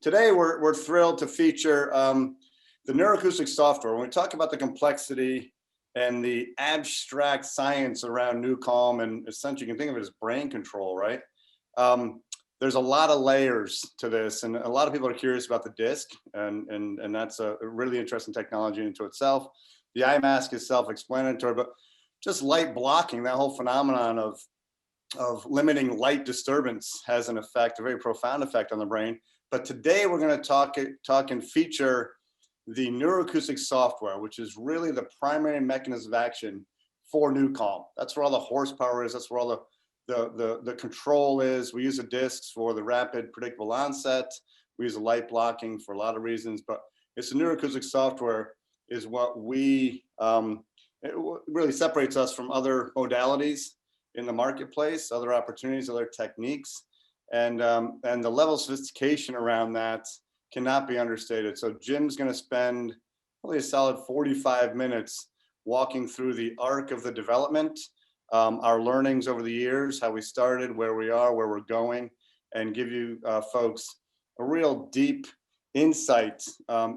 Today, we're thrilled to feature the neuroacoustic software. When we talk about the complexity and the abstract science around NuCalm, and essentially you can think of it as brain control, right? There's a lot of layers to this, and a lot of people are curious about the disc, and that's a really interesting technology into itself. The eye mask is self-explanatory, but just light blocking, that whole phenomenon of limiting light disturbance has an effect, a very profound effect on the brain. But today we're going to talk and feature the neuroacoustic software, which is really the primary mechanism of action for NuCalm. That's where all the horsepower is. That's where all the control is. We use the discs for the rapid predictable onset. We use the light blocking for a lot of reasons, but it's the neuroacoustic software is what it really separates us from other modalities in the marketplace, other opportunities, other techniques. And the level of sophistication around that cannot be understated. So Jim's going to spend probably a solid 45 minutes walking through the arc of the development, our learnings over the years, how we started, where we are, where we're going, and give you folks a real deep insight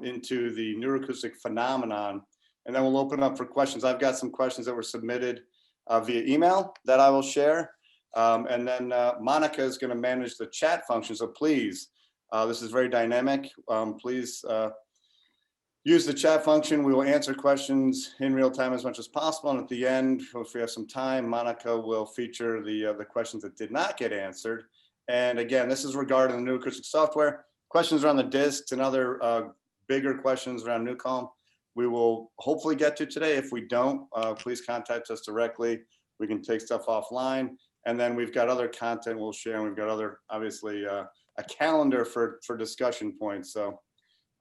into the neuroacoustic phenomenon. And then we'll open up for questions. I've got some questions that were submitted via email that I will share. And then Monica is going to manage the chat function. So please, this is very dynamic. Please use the chat function. We will answer questions in real time as much as possible. And at the end, if we have some time, Monica will feature the questions that did not get answered. And again, this is regarding the neuroacoustic software. Questions around the discs and other bigger questions around NuCalm, we will hopefully get to today. If we don't, please contact us directly. We can take stuff offline. And then we've got other content we'll share, and we've got other, obviously, a calendar for discussion points. So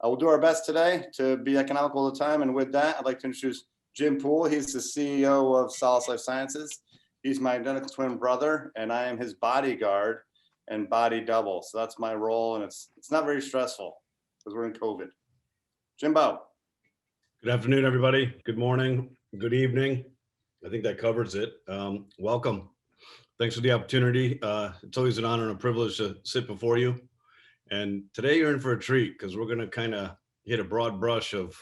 we'll do our best today to be economical of the time. And with that, I'd like to introduce Jim Poole. He's the CEO of Solace Lifesciences. He's my identical twin brother, and I am his bodyguard and body double. So that's my role, and it's not very stressful because we're in COVID. Jimbo. Good afternoon, everybody. Good morning, good evening. I think that covers it. Welcome. Thanks for the opportunity. It's always an honor and a privilege to sit before you. And today you're in for a treat because we're going to kind of hit a broad brush of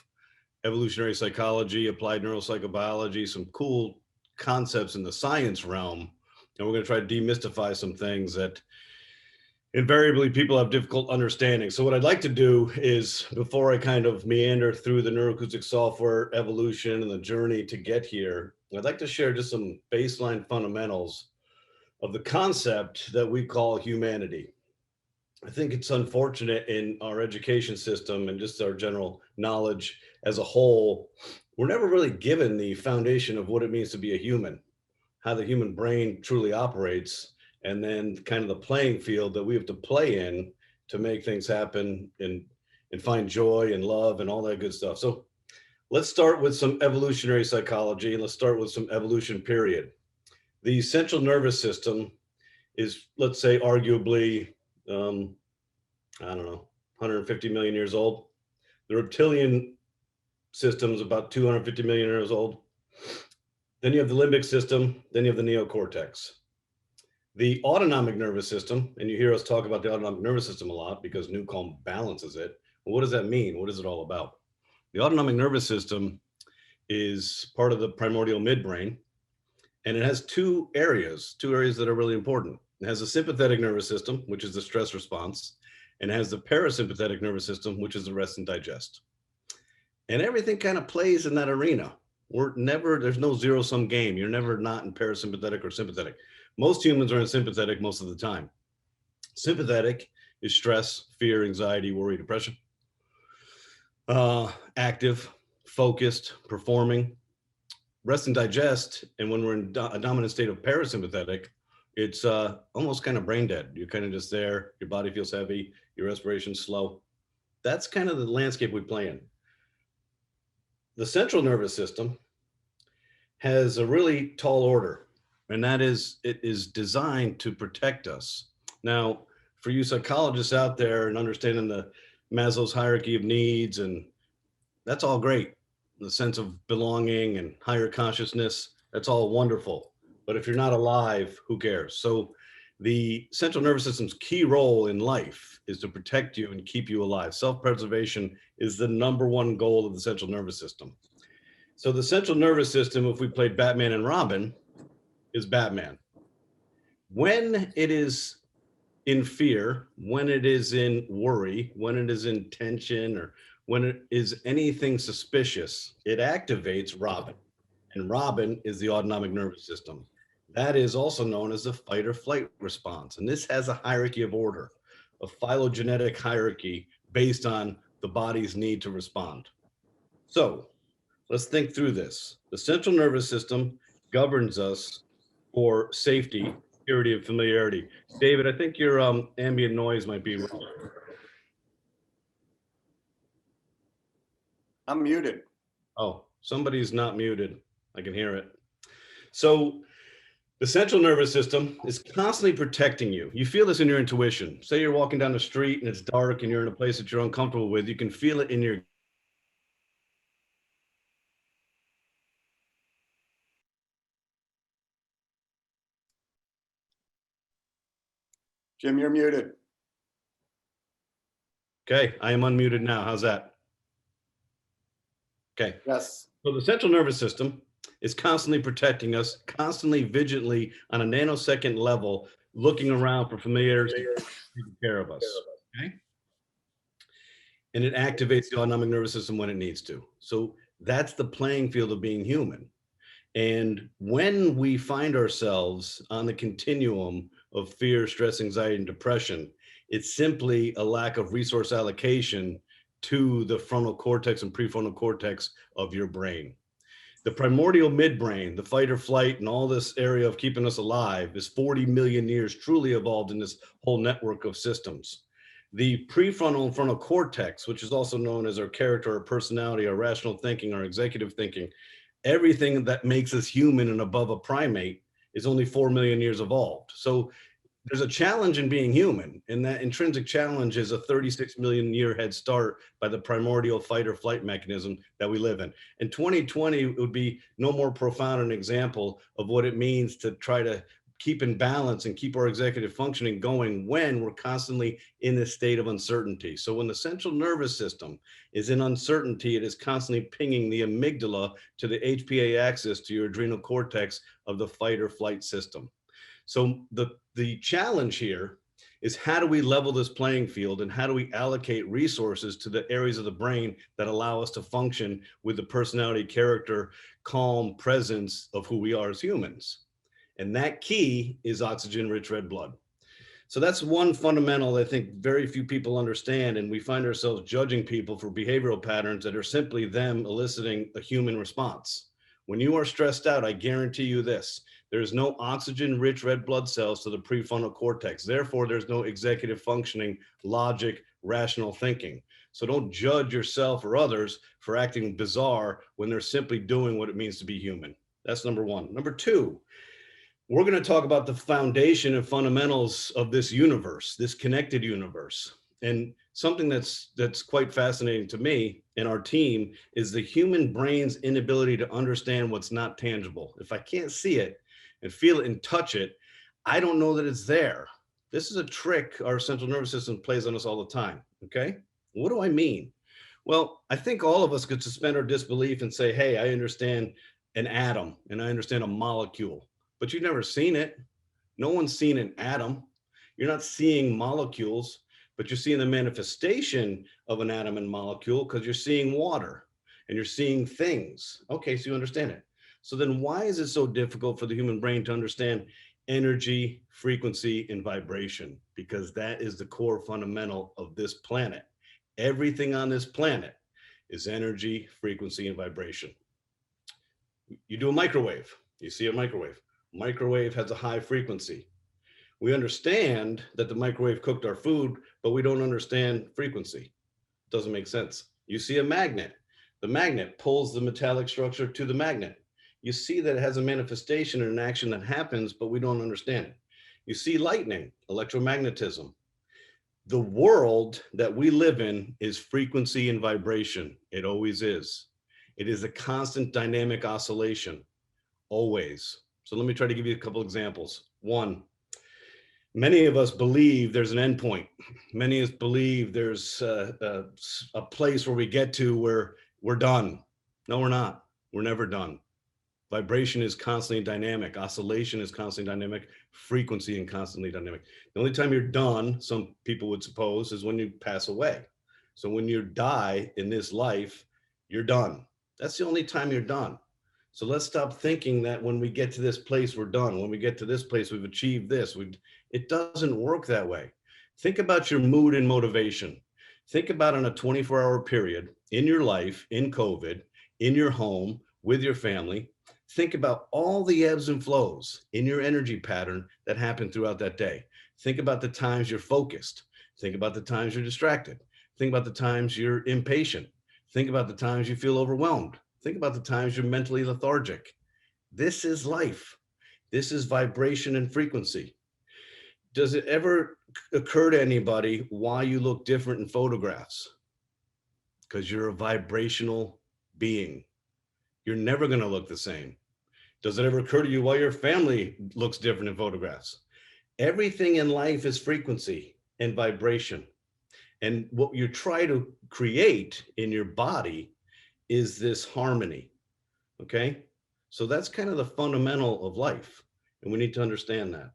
evolutionary psychology, applied neuropsychobiology, some cool concepts in the science realm. And we're going to try to demystify some things that invariably people have difficult understanding. So what I'd like to do is, before I kind of meander through the neuroacoustic software evolution and the journey to get here, I'd like to share just some baseline fundamentals of the concept that we call humanity. I think it's unfortunate in our education system and just our general knowledge as a whole, we're never really given the foundation of what it means to be a human, how the human brain truly operates, and then kind of the playing field that we have to play in to make things happen and find joy and love and all that good stuff. So let's start with some evolutionary psychology, and let's start with some evolution period. The central nervous system is, let's say, arguably, I don't know, 150 million years old. The reptilian system is about 250 million years old. Then you have the limbic system, then you have the neocortex. The autonomic nervous system, and you hear us talk about the autonomic nervous system a lot because NuCalm balances it. Well, what does that mean? What is it all about? The autonomic nervous system is part of the primordial midbrain, and it has two areas that are really important. It has a sympathetic nervous system, which is the stress response, and it has the parasympathetic nervous system, which is the rest and digest. And everything kind of plays in that arena. There's no zero-sum game. You're never not in parasympathetic or sympathetic. Most humans are in sympathetic most of the time. Sympathetic is stress, fear, anxiety, worry, depression. Active, focused, performing. Rest and digest, and when we're in a dominant state of parasympathetic, it's almost kind of brain dead. You're kind of just there, your body feels heavy, your respiration's slow. That's kind of the landscape we play in. The central nervous system has a really tall order, and that is, it is designed to protect us. Now, for you psychologists out there and understanding the Maslow's hierarchy of needs, and that's all great. The sense of belonging and higher consciousness, that's all wonderful. But if you're not alive, who cares? So The central nervous system's key role in life is to protect you and keep you alive. Self-preservation is the #1 goal of the central nervous system. So the central nervous system, if we played Batman and Robin, is Batman. When it is in fear, when it is in worry, when it is in tension, or when it is anything suspicious, it activates Robin. And Robin is the autonomic nervous system. That is also known as the fight or flight response. And this has a hierarchy of order, a phylogenetic hierarchy based on the body's need to respond. So let's think through this. The central nervous system governs us for safety, security, and familiarity. David, I think your ambient noise might be wrong. I'm muted. Oh, somebody's not muted. I can hear it. So the central nervous system is constantly protecting you. You feel this in your intuition. Say you're walking down the street and it's dark and you're in a place that you're uncomfortable with. You can feel it in your Jim, you're muted. Okay, I am unmuted now. How's that? Okay. Yes. So the central nervous system is constantly protecting us, constantly vigilantly on a nanosecond level, looking around for familiarity, taking care of us. Okay. And it activates the autonomic nervous system when it needs to. So that's the playing field of being human. And when we find ourselves on the continuum of fear, stress, anxiety, and depression, it's simply a lack of resource allocation to the frontal cortex and prefrontal cortex of your brain. The primordial midbrain, the fight or flight, and all this area of keeping us alive is 40 million years truly evolved in this whole network of systems. The prefrontal and frontal cortex, which is also known as our character, our personality, our rational thinking, our executive thinking, everything that makes us human and above a primate is only 4 million years evolved. So there's a challenge in being human, and that intrinsic challenge is a 36 million year head start by the primordial fight or flight mechanism that we live in. In 2020, it would be no more profound an example of what it means to try to keep in balance and keep our executive functioning going when we're constantly in this state of uncertainty. So when the central nervous system is in uncertainty, it is constantly pinging the amygdala to the HPA axis to your adrenal cortex of the fight or flight system. So the challenge here is, how do we level this playing field and how do we allocate resources to the areas of the brain that allow us to function with the personality, character, calm presence of who we are as humans? And that key is oxygen-rich red blood. So that's one fundamental I think very few people understand, and we find ourselves judging people for behavioral patterns that are simply them eliciting a human response. When you are stressed out, I guarantee you this: there's no oxygen-rich red blood cells to the prefrontal cortex. Therefore, there's no executive functioning, logic, rational thinking. So don't judge yourself or others for acting bizarre when they're simply doing what it means to be human. That's number one. Number two, we're going to talk about the foundation and fundamentals of this universe, this connected universe. And something that's quite fascinating to me and our team is the human brain's inability to understand what's not tangible. If I can't see it and feel it and touch it, I don't know that it's there. This is a trick our central nervous system plays on us all the time. Okay. What do I mean? Well, I think all of us could suspend our disbelief and say, hey, I understand an atom and I understand a molecule. But you've never seen it. No one's seen an atom. You're not seeing molecules, but you're seeing the manifestation of an atom and molecule because you're seeing water and you're seeing things. Okay, so you understand it. So then why is it so difficult for the human brain to understand energy, frequency, and vibration? Because that is the core fundamental of this planet. Everything on this planet is energy, frequency, and vibration. You do a microwave, you see a microwave. Microwave has a high frequency. We understand that the microwave cooked our food, but we don't understand frequency. Doesn't make sense. You see a magnet. The magnet pulls the metallic structure to the magnet. You see that it has a manifestation and an action that happens, but we don't understand it. You see lightning, electromagnetism. The world that we live in is frequency and vibration. It always is. It is a constant dynamic oscillation, always. So let me try to give you a couple examples. One, Many of us believe there's an endpoint. Many of us believe there's a place where we get to where we're done. No, we're not. We're never done. Vibration is constantly dynamic. Oscillation is constantly dynamic. Frequency and constantly dynamic. The only time you're done, some people would suppose, is when you pass away. So when you die in this life, you're done. That's the only time you're done. So let's stop thinking that when we get to this place, we're done. When we get to this place, we've achieved this. It doesn't work that way. Think about your mood and motivation. Think about in a 24-hour period in your life, in COVID, in your home, with your family. Think about all the ebbs and flows in your energy pattern that happen throughout that day. Think about the times you're focused. Think about the times you're distracted. Think about the times you're impatient. Think about the times you feel overwhelmed. Think about the times you're mentally lethargic. This is life. This is vibration and frequency. Does it ever occur to anybody why you look different in photographs? Because you're a vibrational being. You're never going to look the same. Does it ever occur to you why your family looks different in photographs? Everything in life is frequency and vibration. And what you try to create in your body is this harmony. Okay. So that's kind of the fundamental of life. And we need to understand that.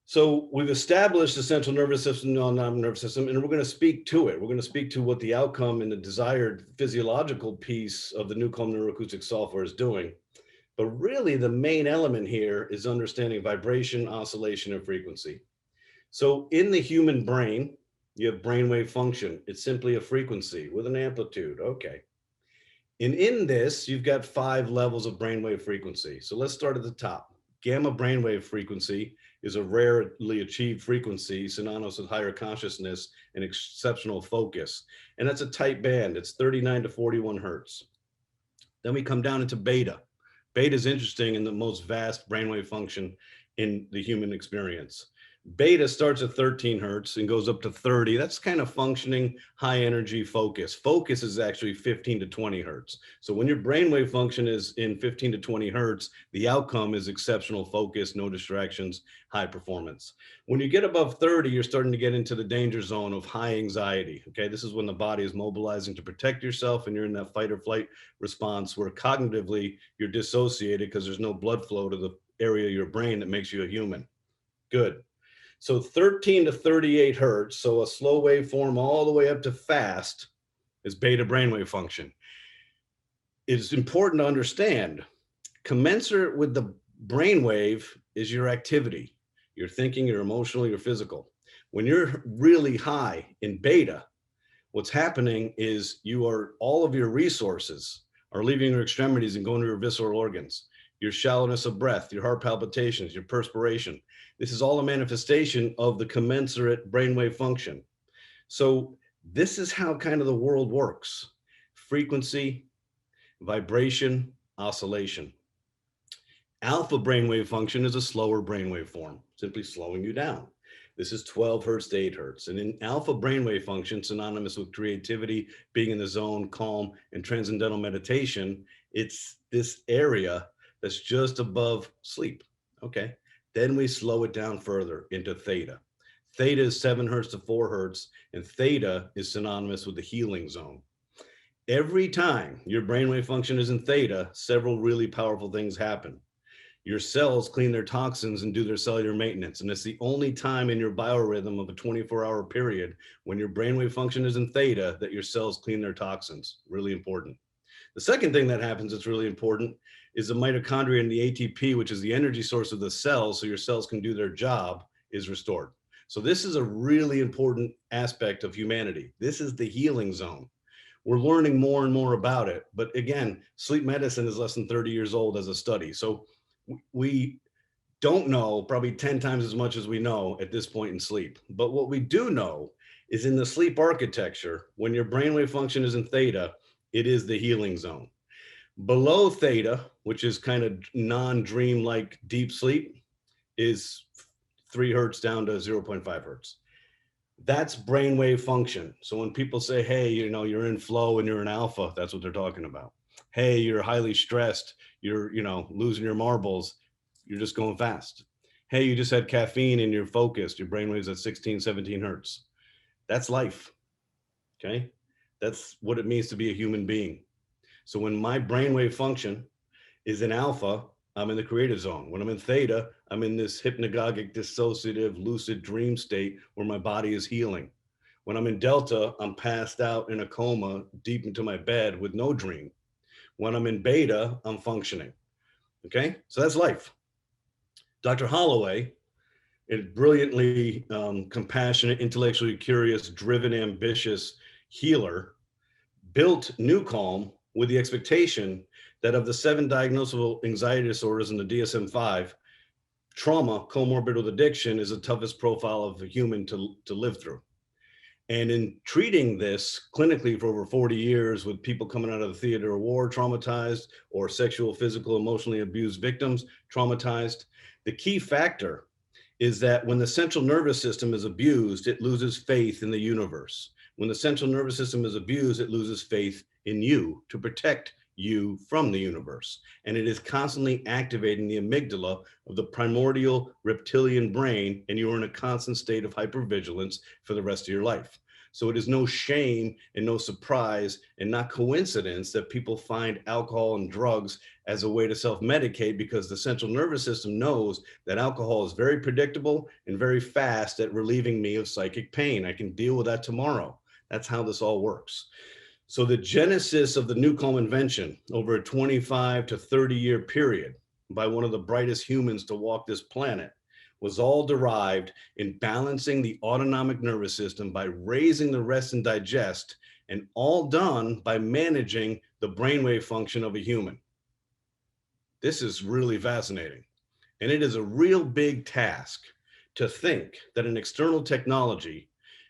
So we've established the central nervous system, non-autonomic nervous system, and we're going to speak to it. We're going to speak to what the outcome and the desired physiological piece of the NuCalm neuroacoustic software is doing. But really the main element here is understanding vibration, oscillation, and frequency. So in the human brain, you have brainwave function. It's simply a frequency with an amplitude. Okay. And in this, you've got 5 levels of brainwave frequency. So let's start at the top. Gamma brainwave frequency is a rarely achieved frequency synonymous with higher consciousness and exceptional focus. And that's a tight band. It's 39 to 41 hertz. Then we come down into beta. Beta is interesting in the most vast brainwave function in the human experience. Beta starts at 13 hertz and goes up to 30. That's kind of functioning high energy focus. Focus is actually 15 to 20 hertz. So when your brainwave function is in 15 to 20 hertz, the outcome is exceptional focus, no distractions, high performance. When you get above 30, you're starting to get into the danger zone of high anxiety. Okay, this is when the body is mobilizing to protect yourself and you're in that fight or flight response where cognitively you're dissociated because there's no blood flow to the area of your brain that makes you a human. Good. So 13 to 38 hertz, so a slow waveform all the way up to fast, is beta brainwave function. It's important to understand, commensurate with the brainwave is your activity, your thinking, your emotional, your physical. When you're really high in beta, what's happening is all of your resources are leaving your extremities and going to your visceral organs. Your shallowness of breath, your heart palpitations, your perspiration. This is all a manifestation of the commensurate brainwave function. So this is how kind of the world works. Frequency, vibration, oscillation. Alpha brainwave function is a slower brainwave form, simply slowing you down. This is 12 hertz to 8 hertz. And in alpha brainwave function, synonymous with creativity, being in the zone, calm, and transcendental meditation, it's this area that's just above sleep. Okay. Then we slow it down further into theta. Theta is 7 hertz to 4 hertz, and theta is synonymous with the healing zone. Every time your brainwave function is in theta, several really powerful things happen. Your cells clean their toxins and do their cellular maintenance. And it's the only time in your biorhythm of a 24-hour period when your brainwave function is in theta that your cells clean their toxins. Really important. The second thing that happens that's really important is the mitochondria and the ATP, which is the energy source of the cells, so your cells can do their job, is restored. So this is a really important aspect of humanity. This is the healing zone. We're learning more and more about it. But again, sleep medicine is less than 30 years old as a study. So we don't know probably 10 times as much as we know at this point in sleep. But what we do know is in the sleep architecture, when your brainwave function is in theta, it is the healing zone. Below theta, which is kind of non-dream like deep sleep, is 3 hertz down to 0.5 hertz. That's brainwave function. So when people say, hey, you're in flow and you're in alpha, that's what they're talking about. Hey, you're highly stressed, you're losing your marbles, you're just going fast. Hey, you just had caffeine and you're focused. Your brainwave's at 16, 17 hertz. That's life. Okay. That's what it means to be a human being. So when my brainwave function is in alpha, I'm in the creative zone. When I'm in theta, I'm in this hypnagogic, dissociative, lucid dream state where my body is healing. When I'm in delta, I'm passed out in a coma deep into my bed with no dream. When I'm in beta, I'm functioning. Okay, so that's life. Dr. Holloway, a brilliantly compassionate, intellectually curious, driven, ambitious healer, built NuCalm with the expectation that of the 7 diagnosable anxiety disorders in the DSM-5, trauma, comorbid with addiction, is the toughest profile of a human to live through. And in treating this clinically for over 40 years with people coming out of the theater of war traumatized, or sexual, physical, emotionally abused victims traumatized, the key factor is that when the central nervous system is abused, it loses faith in the universe. When the central nervous system is abused, it loses faith in you to protect you from the universe. And it is constantly activating the amygdala of the primordial reptilian brain, and you are in a constant state of hypervigilance for the rest of your life. So it is no shame and no surprise and not coincidence that people find alcohol and drugs as a way to self-medicate, because the central nervous system knows that alcohol is very predictable and very fast at relieving me of psychic pain. I can deal with that tomorrow. That's how this all works. So the genesis of the NuCalm invention over a 25 to 30 year period by one of the brightest humans to walk this planet was all derived in balancing the autonomic nervous system by raising the rest and digest, and all done by managing the brainwave function of a human. This is really fascinating. And it is a real big task to think that an external technology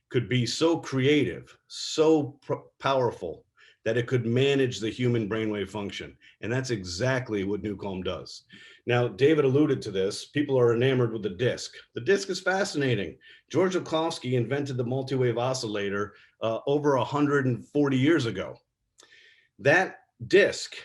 could be so creative, so powerful, that it could manage the human brainwave function. And that's exactly what NuCalm does. Now, David alluded to this. People are enamored with the disc. The disc is fascinating. George Joukowsky invented the multi-wave oscillator over 140 years ago. That disc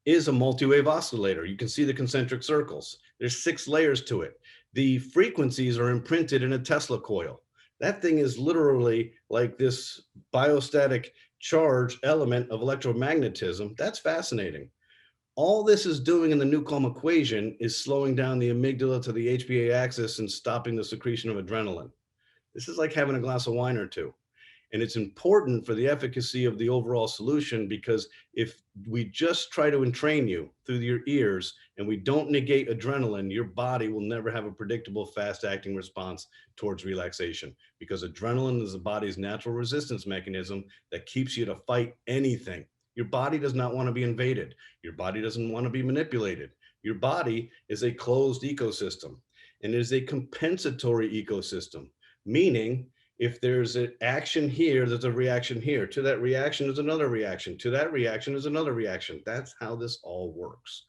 is a multi-wave oscillator. You can see the concentric circles. There's 6 layers to it. The frequencies are imprinted in a Tesla coil. That thing is literally like this biostatic charge element of electromagnetism. That's fascinating. All this is doing in the NuCalm equation is slowing down the amygdala to the HPA axis and stopping the secretion of adrenaline. This is like having a glass of wine or two. And it's important for the efficacy of the overall solution, because if we just try to entrain you through your ears and we don't negate adrenaline, your body will never have a predictable, fast acting response towards relaxation, because adrenaline is the body's natural resistance mechanism that keeps you to fight anything. Your body does not want to be invaded. Your body doesn't want to be manipulated. Your body is a closed ecosystem, and it is a compensatory ecosystem, meaning if there's an action here, there's a reaction here. To that reaction is another reaction. To that reaction is another reaction. That's how this all works.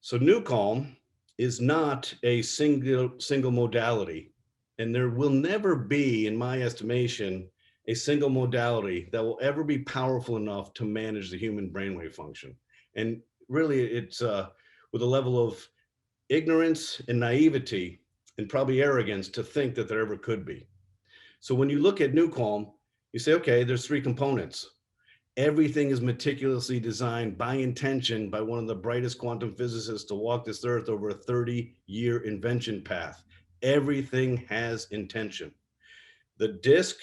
So NuCalm is not a single modality, and there will never be, in my estimation, a single modality that will ever be powerful enough to manage the human brainwave function. And really, it's with a level of ignorance and naivety and probably arrogance to think that there ever could be. So when you look at NuCalm, you say, okay, there's 3 components. Everything is meticulously designed by intention by one of the brightest quantum physicists to walk this earth over a 30-year invention path. Everything has intention. The disc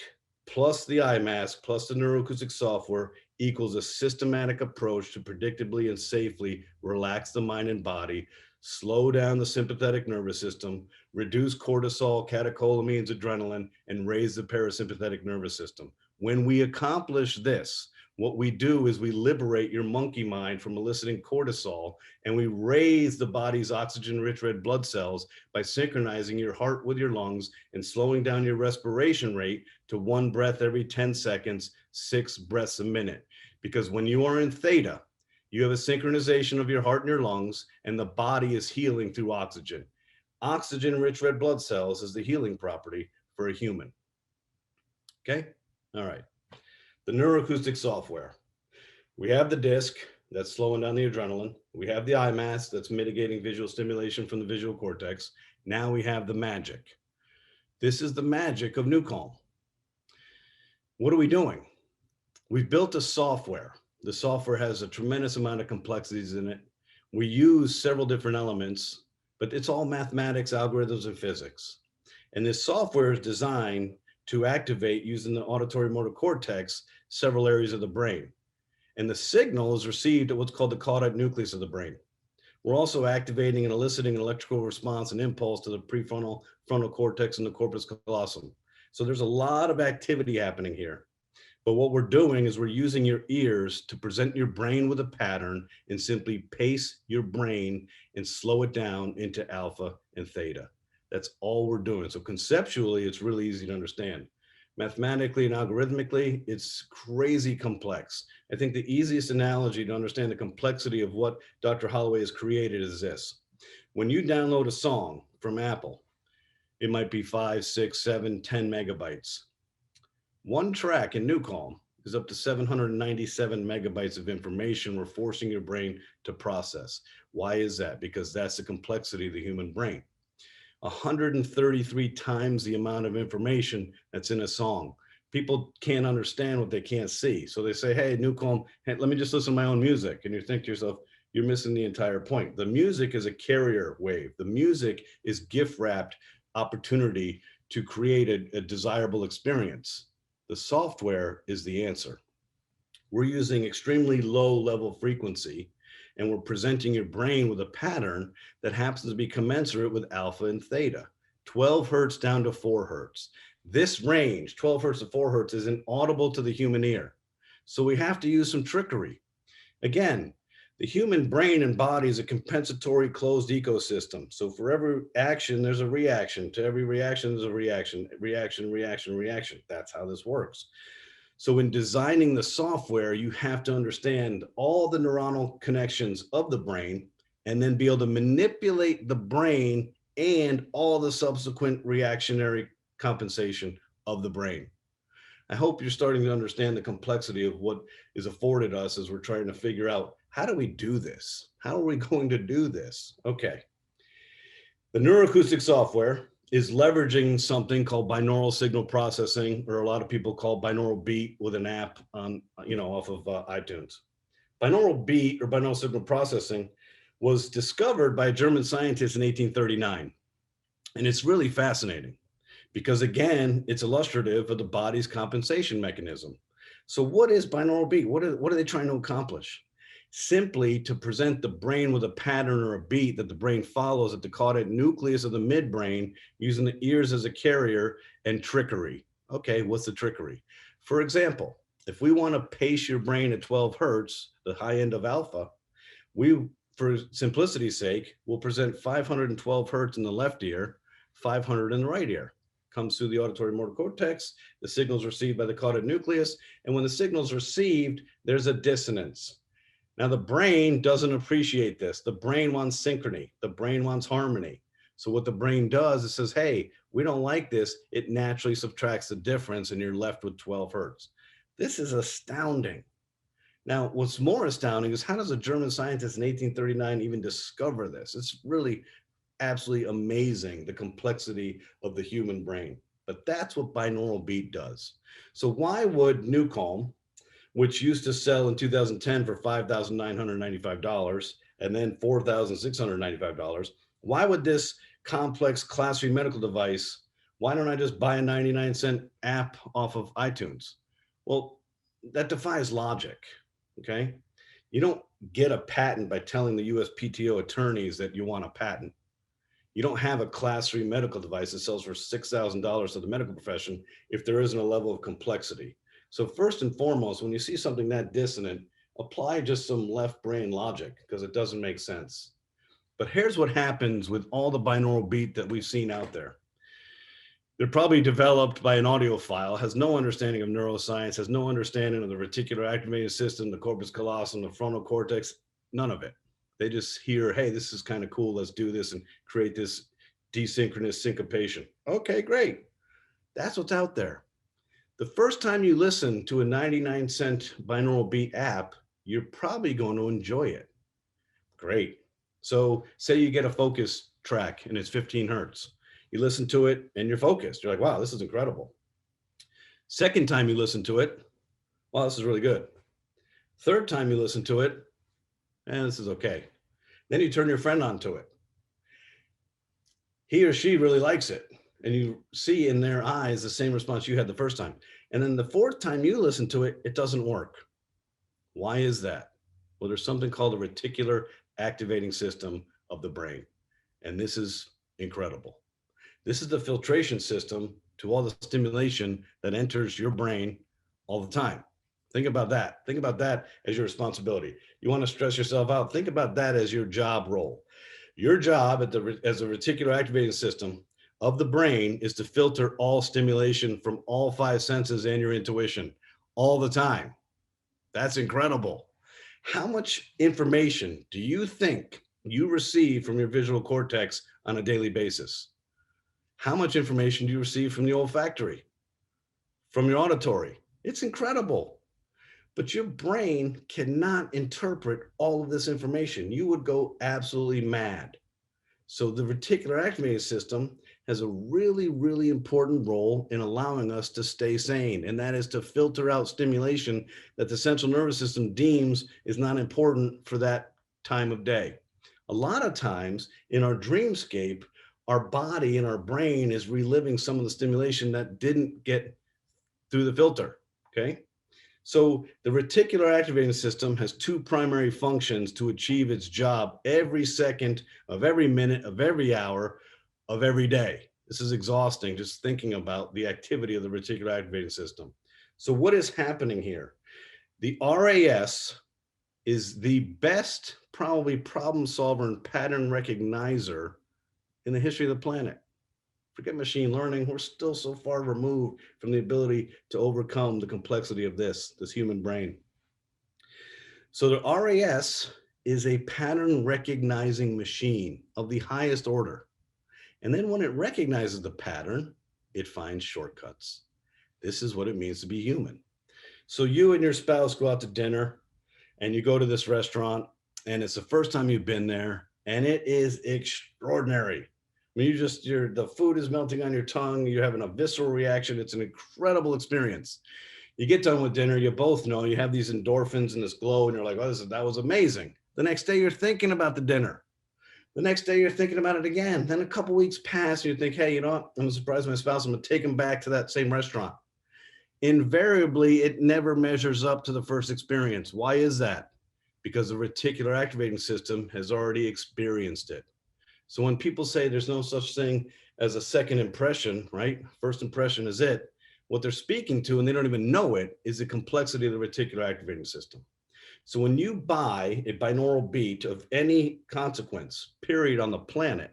plus the eye mask plus the neuroacoustic software equals a systematic approach to predictably and safely relax the mind and body, slow down the sympathetic nervous system, reduce cortisol, catecholamines, adrenaline, and raise the parasympathetic nervous system. When we accomplish this, what we do is we liberate your monkey mind from eliciting cortisol, and we raise the body's oxygen-rich red blood cells by synchronizing your heart with your lungs and slowing down your respiration rate to 1 breath every 10 seconds, 6 breaths a minute. Because when you are in theta, you have a synchronization of your heart and your lungs, and the body is healing through oxygen. Oxygen-rich red blood cells is the healing property for a human. Okay? All right. The neuroacoustic software. We have the disc that's slowing down the adrenaline. We have the eye mask that's mitigating visual stimulation from the visual cortex. Now we have the magic. This is the magic of NuCalm. What are we doing? We've built a software. The software has a tremendous amount of complexities in it. We use several different elements, but it's all mathematics, algorithms, and physics. And this software is designed to activate, using the auditory motor cortex, several areas of the brain. And the signal is received at what's called the caudate nucleus of the brain. We're also activating and eliciting an electrical response and impulse to the prefrontal, frontal cortex, and the corpus callosum. So there's a lot of activity happening here. But what we're doing is we're using your ears to present your brain with a pattern and simply pace your brain and slow it down into alpha and theta. That's all we're doing. So conceptually, it's really easy to understand. Mathematically and algorithmically, it's crazy complex. I think the easiest analogy to understand the complexity of what Dr. Holloway has created is this. When you download a song from Apple, it might be 5, 6, 7, 10 megabytes. One track in NuCalm is up to 797 megabytes of information we're forcing your brain to process. Why is that? Because that's the complexity of the human brain. 133 times the amount of information that's in a song. People can't understand what they can't see. So they say, hey, NuCalm, hey, let me just listen to my own music. And you think to yourself, you're missing the entire point. The music is a carrier wave. The music is gift wrapped opportunity to create a desirable experience. The software is the answer. We're using extremely low level frequency, and we're presenting your brain with a pattern that happens to be commensurate with alpha and theta, 12 hertz down to 4 hertz. This range, 12 hertz to 4 hertz, is inaudible to the human ear. So we have to use some trickery. Again, the human brain and body is a compensatory closed ecosystem. So for every action, there's a reaction. To every reaction, there's a reaction, reaction, reaction, reaction. That's how this works. So in designing the software, you have to understand all the neuronal connections of the brain and then be able to manipulate the brain and all the subsequent reactionary compensation of the brain. I hope you're starting to understand the complexity of what is afforded us as we're trying to figure out, how do we do this? How are we going to do this? Okay. The neuroacoustic software is leveraging something called binaural signal processing, or a lot of people call binaural beat, with an app on, off of iTunes. Binaural beat, or binaural signal processing, was discovered by a German scientist in 1839. And it's really fascinating because, again, it's illustrative of the body's compensation mechanism. So what is binaural beat? What are they trying to accomplish? Simply to present the brain with a pattern or a beat that the brain follows at the caudate nucleus of the midbrain, using the ears as a carrier and trickery. Okay, what's the trickery? For example, if we want to pace your brain at 12 hertz, the high end of alpha, we, for simplicity's sake, will present 512 hertz in the left ear, 500 in the right ear. Comes through the auditory motor cortex, the signal's received by the caudate nucleus, and when the signal's received, there's a dissonance. Now, the brain doesn't appreciate this. The brain wants synchrony. The brain wants harmony. So what the brain does, it says, hey, we don't like this. It naturally subtracts the difference and you're left with 12 hertz. This is astounding. Now, what's more astounding is, how does a German scientist in 1839 even discover this? It's really absolutely amazing, the complexity of the human brain. But that's what binaural beat does. So why would NuCalm, which used to sell in 2010 for $5,995 and then $4,695, why would this complex class 3 medical device, why don't I just buy a 99-cent app off of iTunes? Well, that defies logic, okay? You don't get a patent by telling the USPTO attorneys that you want a patent. You don't have a class 3 medical device that sells for $6,000 to the medical profession if there isn't a level of complexity. So first and foremost, when you see something that dissonant, apply just some left brain logic, because it doesn't make sense. But here's what happens with all the binaural beat that we've seen out there. They're probably developed by an audiophile, has no understanding of neuroscience, has no understanding of the reticular activating system, the corpus callosum, the frontal cortex, none of it. They just hear, hey, this is kind of cool, let's do this and create this desynchronous syncopation. Okay, great. That's what's out there. The first time you listen to a 99-cent binaural beat app, you're probably going to enjoy it. Great. So say you get a focus track and it's 15 hertz. You listen to it and you're focused. You're like, wow, this is incredible. Second time you listen to it, wow, this is really good. Third time you listen to it, this is okay. Then you turn your friend onto it. He or she really likes it. And you see in their eyes the same response you had the first time. And then the fourth time you listen to it, it doesn't work. Why is that? Well, there's something called a reticular activating system of the brain. And this is incredible. This is the filtration system to all the stimulation that enters your brain all the time. Think about that. Think about that as your responsibility. You want to stress yourself out. Think about that as your job role. Your job as a reticular activating system of the brain is to filter all stimulation from all five senses and your intuition all the time. That's incredible. How much information do you think you receive from your visual cortex on a daily basis? How much information do you receive from the olfactory, from your auditory? It's incredible. But your brain cannot interpret all of this information. You would go absolutely mad. So the reticular activating system has a really, really important role in allowing us to stay sane. And that is to filter out stimulation that the central nervous system deems is not important for that time of day. A lot of times in our dreamscape, our body and our brain is reliving some of the stimulation that didn't get through the filter, okay? So the reticular activating system has two primary functions to achieve its job every second of every minute of every hour of every day. This is exhausting just thinking about the activity of the reticular activating system. So what is happening here? The RAS is the best probably problem solver and pattern recognizer in the history of the planet. Forget machine learning, we're still so far removed from the ability to overcome the complexity of this human brain. So the RAS is a pattern recognizing machine of the highest order. And then when it recognizes the pattern, it finds shortcuts. This is what it means to be human. So you and your spouse go out to dinner and you go to this restaurant and it's the first time you've been there and it is extraordinary. I mean, the food is melting on your tongue. You're having a visceral reaction. It's an incredible experience. You get done with dinner. You both know you have these endorphins and this glow and you're like, oh, that was amazing. The next day you're thinking about the dinner. The next day you're thinking about it again. Then a couple weeks pass and you think, hey, you know what? I'm surprised my spouse. I'm going to take him back to that same restaurant. Invariably, it never measures up to the first experience. Why is that? Because the reticular activating system has already experienced it. So when people say there's no such thing as a second impression, right? First impression is it. What they're speaking to, and they don't even know it, is the complexity of the reticular activating system. So when you buy a binaural beat of any consequence, period, on the planet,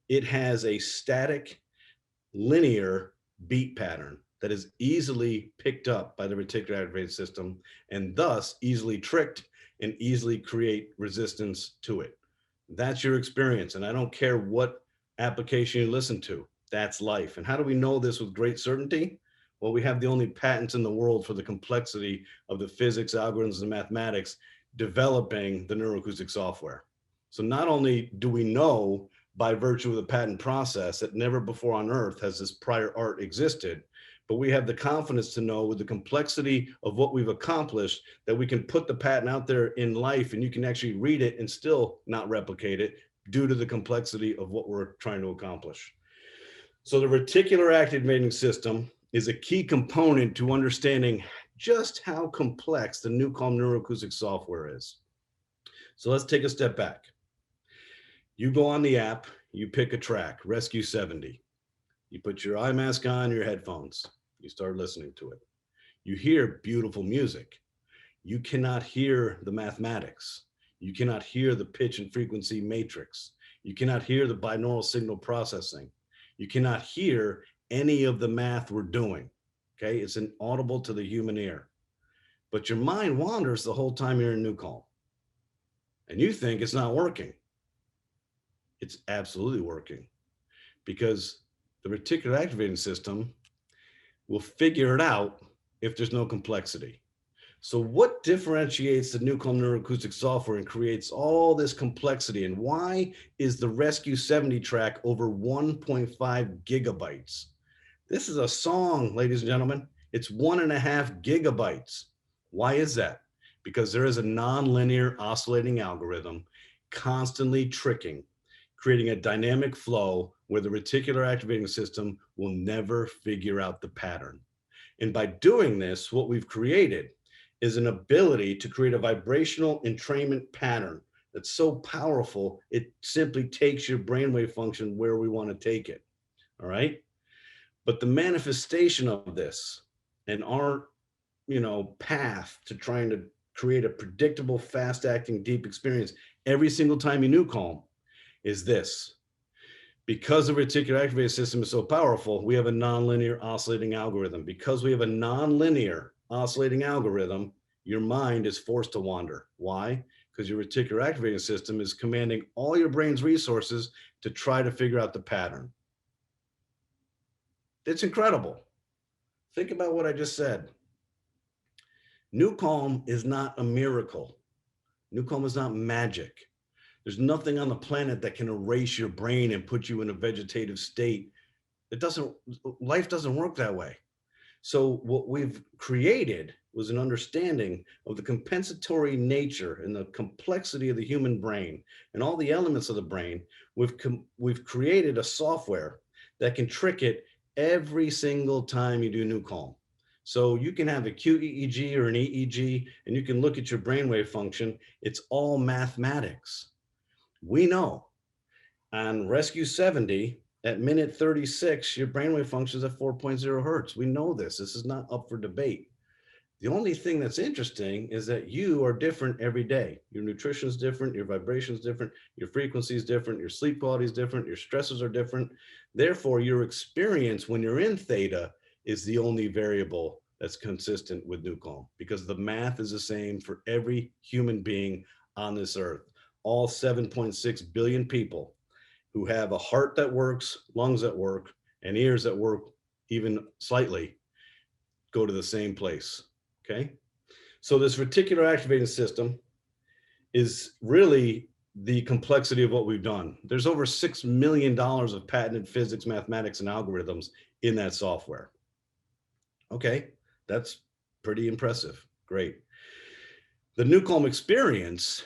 it has a static, linear beat pattern that is easily picked up by the reticular activating system and thus easily tricked and easily create resistance to it. That's your experience. And I don't care what application you listen to, that's life. And how do we know this with great certainty? Well, we have the only patents in the world for the complexity of the physics, algorithms, and mathematics developing the neuroacoustic software. So not only do we know by virtue of the patent process that never before on earth has this prior art existed, but we have the confidence to know with the complexity of what we've accomplished that we can put the patent out there in life and you can actually read it and still not replicate it due to the complexity of what we're trying to accomplish. So the reticular activating system is a key component to understanding just how complex the NuCalm neuroacoustic software is. So let's take a step back. You go on the app, you pick a track, Rescue 70. You put your eye mask on, your headphones. You start listening to it. You hear beautiful music. You cannot hear the mathematics. You cannot hear the pitch and frequency matrix. You cannot hear the binaural signal processing. You cannot hear any of the math we're doing. Okay, it's inaudible to the human ear. But your mind wanders the whole time you're in NuCalm. And you think it's not working. It's absolutely working because the reticular activating system will figure it out if there's no complexity. So what differentiates the NuCalm neuroacoustic software and creates all this complexity? And why is the Rescue 70 track over 1.5 gigabytes? This is a song, ladies and gentlemen. It's 1.5 gigabytes. Why is that? Because there is a nonlinear oscillating algorithm constantly tricking, creating a dynamic flow where the reticular activating system will never figure out the pattern. And by doing this, what we've created is an ability to create a vibrational entrainment pattern that's so powerful, it simply takes your brainwave function where we want to take it. All right. But the manifestation of this and our, path to trying to create a predictable, fast acting, deep experience every single time you NuCalm is this. Because the reticular activating system is so powerful, we have a nonlinear oscillating algorithm. Because we have a nonlinear oscillating algorithm, your mind is forced to wander. Why? Because your reticular activating system is commanding all your brain's resources to try to figure out the pattern. It's incredible. Think about what I just said. NuCalm is not a miracle. NuCalm is not magic. There's nothing on the planet that can erase your brain and put you in a vegetative state. Life doesn't work that way. So what we've created was an understanding of the compensatory nature and the complexity of the human brain and all the elements of the brain. We've created a software that can trick it every single time you do NuCalm. So you can have a QEEG or an EEG, and you can look at your brainwave function. It's all mathematics. We know on Rescue 70, at minute 36, your brainwave functions at 4.0 hertz. We know this. This is not up for debate. The only thing that's interesting is that you are different every day. Your nutrition is different, your vibration is different, your frequency is different, your sleep quality is different, your stresses are different. Therefore, your experience when you're in theta is the only variable that's consistent with NuCalm, because the math is the same for every human being on this earth. All 7.6 billion people who have a heart that works, lungs that work, and ears that work even slightly go to the same place. Okay. So this reticular activating system is really the complexity of what we've done. There's over $6 million of patented physics, mathematics, and algorithms in that software. Okay, that's pretty impressive. Great. The NuCalm experience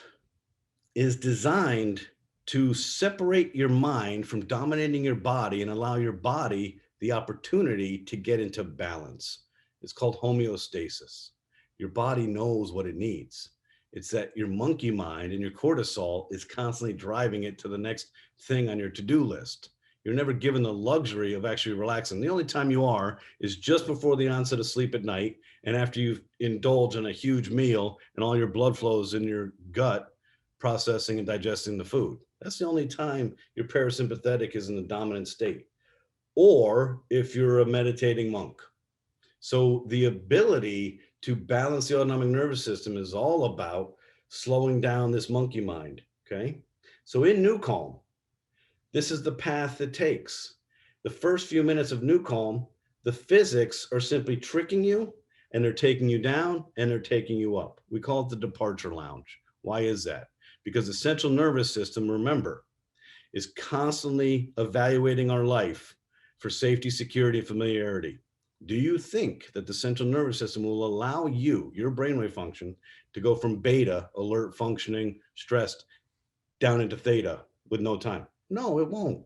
is designed to separate your mind from dominating your body and allow your body the opportunity to get into balance. It's called homeostasis. Your body knows what it needs. It's that your monkey mind and your cortisol is constantly driving it to the next thing on your to-do list. You're never given the luxury of actually relaxing. The only time you are is just before the onset of sleep at night and after you've indulged in a huge meal and all your blood flows in your gut processing and digesting the food. That's the only time your parasympathetic is in the dominant state, or if you're a meditating monk. So the ability to balance the autonomic nervous system is all about slowing down this monkey mind. Okay. So in NuCalm, this is the path it takes. The first few minutes of NuCalm, the physics are simply tricking you, and they're taking you down and they're taking you up. We call it the departure lounge. Why is that? Because the central nervous system, remember, is constantly evaluating our life for safety, security, and familiarity. Do you think that the central nervous system will allow you, your brainwave function, to go from beta, alert, functioning, stressed, down into theta with no time? No, it won't.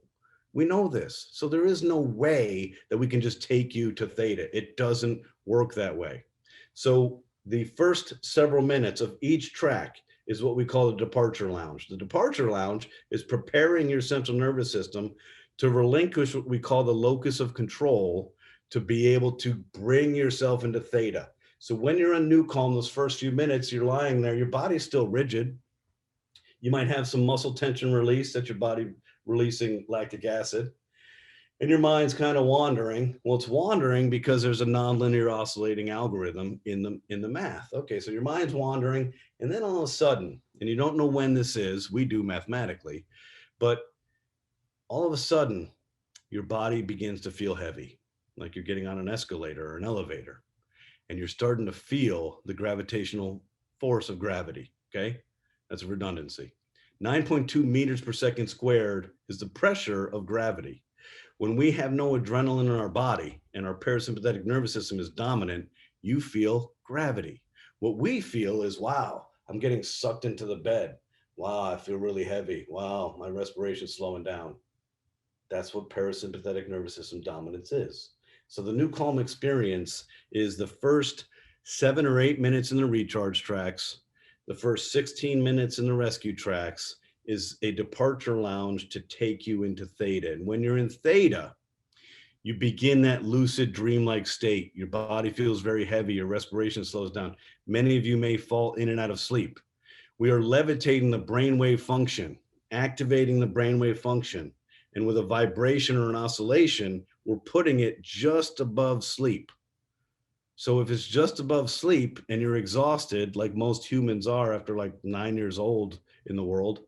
We know this. So there is no way that we can just take you to theta. It doesn't work that way. So the first several minutes of each track is what we call the departure lounge. The departure lounge is preparing your central nervous system to relinquish what we call the locus of control, to be able to bring yourself into theta. So when you're in NuCalm, those first few minutes, you're lying there, your body's still rigid. You might have some muscle tension release, that your body releasing lactic acid, and your mind's kind of wandering. Well, it's wandering because there's a nonlinear oscillating algorithm in the math. Okay, so your mind's wandering, and then all of a sudden, and you don't know when this is, we do mathematically, but all of a sudden, your body begins to feel heavy, like you're getting on an escalator or an elevator. and you're starting to feel the gravitational force of gravity, okay? That's a redundancy. 9.2 meters per second squared is the pressure of gravity. When we have no adrenaline in our body and our parasympathetic nervous system is dominant, you feel gravity. What we feel is, wow, I'm getting sucked into the bed. Wow, I feel really heavy. Wow, my respiration's slowing down. That's what parasympathetic nervous system dominance is. So the NuCalm experience is the first 7 or 8 minutes in the recharge tracks, the first 16 minutes in the rescue tracks is a departure lounge to take you into theta. And when you're in theta, you begin that lucid dreamlike state. Your body feels very heavy, your respiration slows down. Many of you may fall in and out of sleep. We are levitating the brainwave function, activating the brainwave function. And with a vibration or an oscillation, we're putting it just above sleep. So if it's just above sleep and you're exhausted, like most humans are after like 9 years old in the world,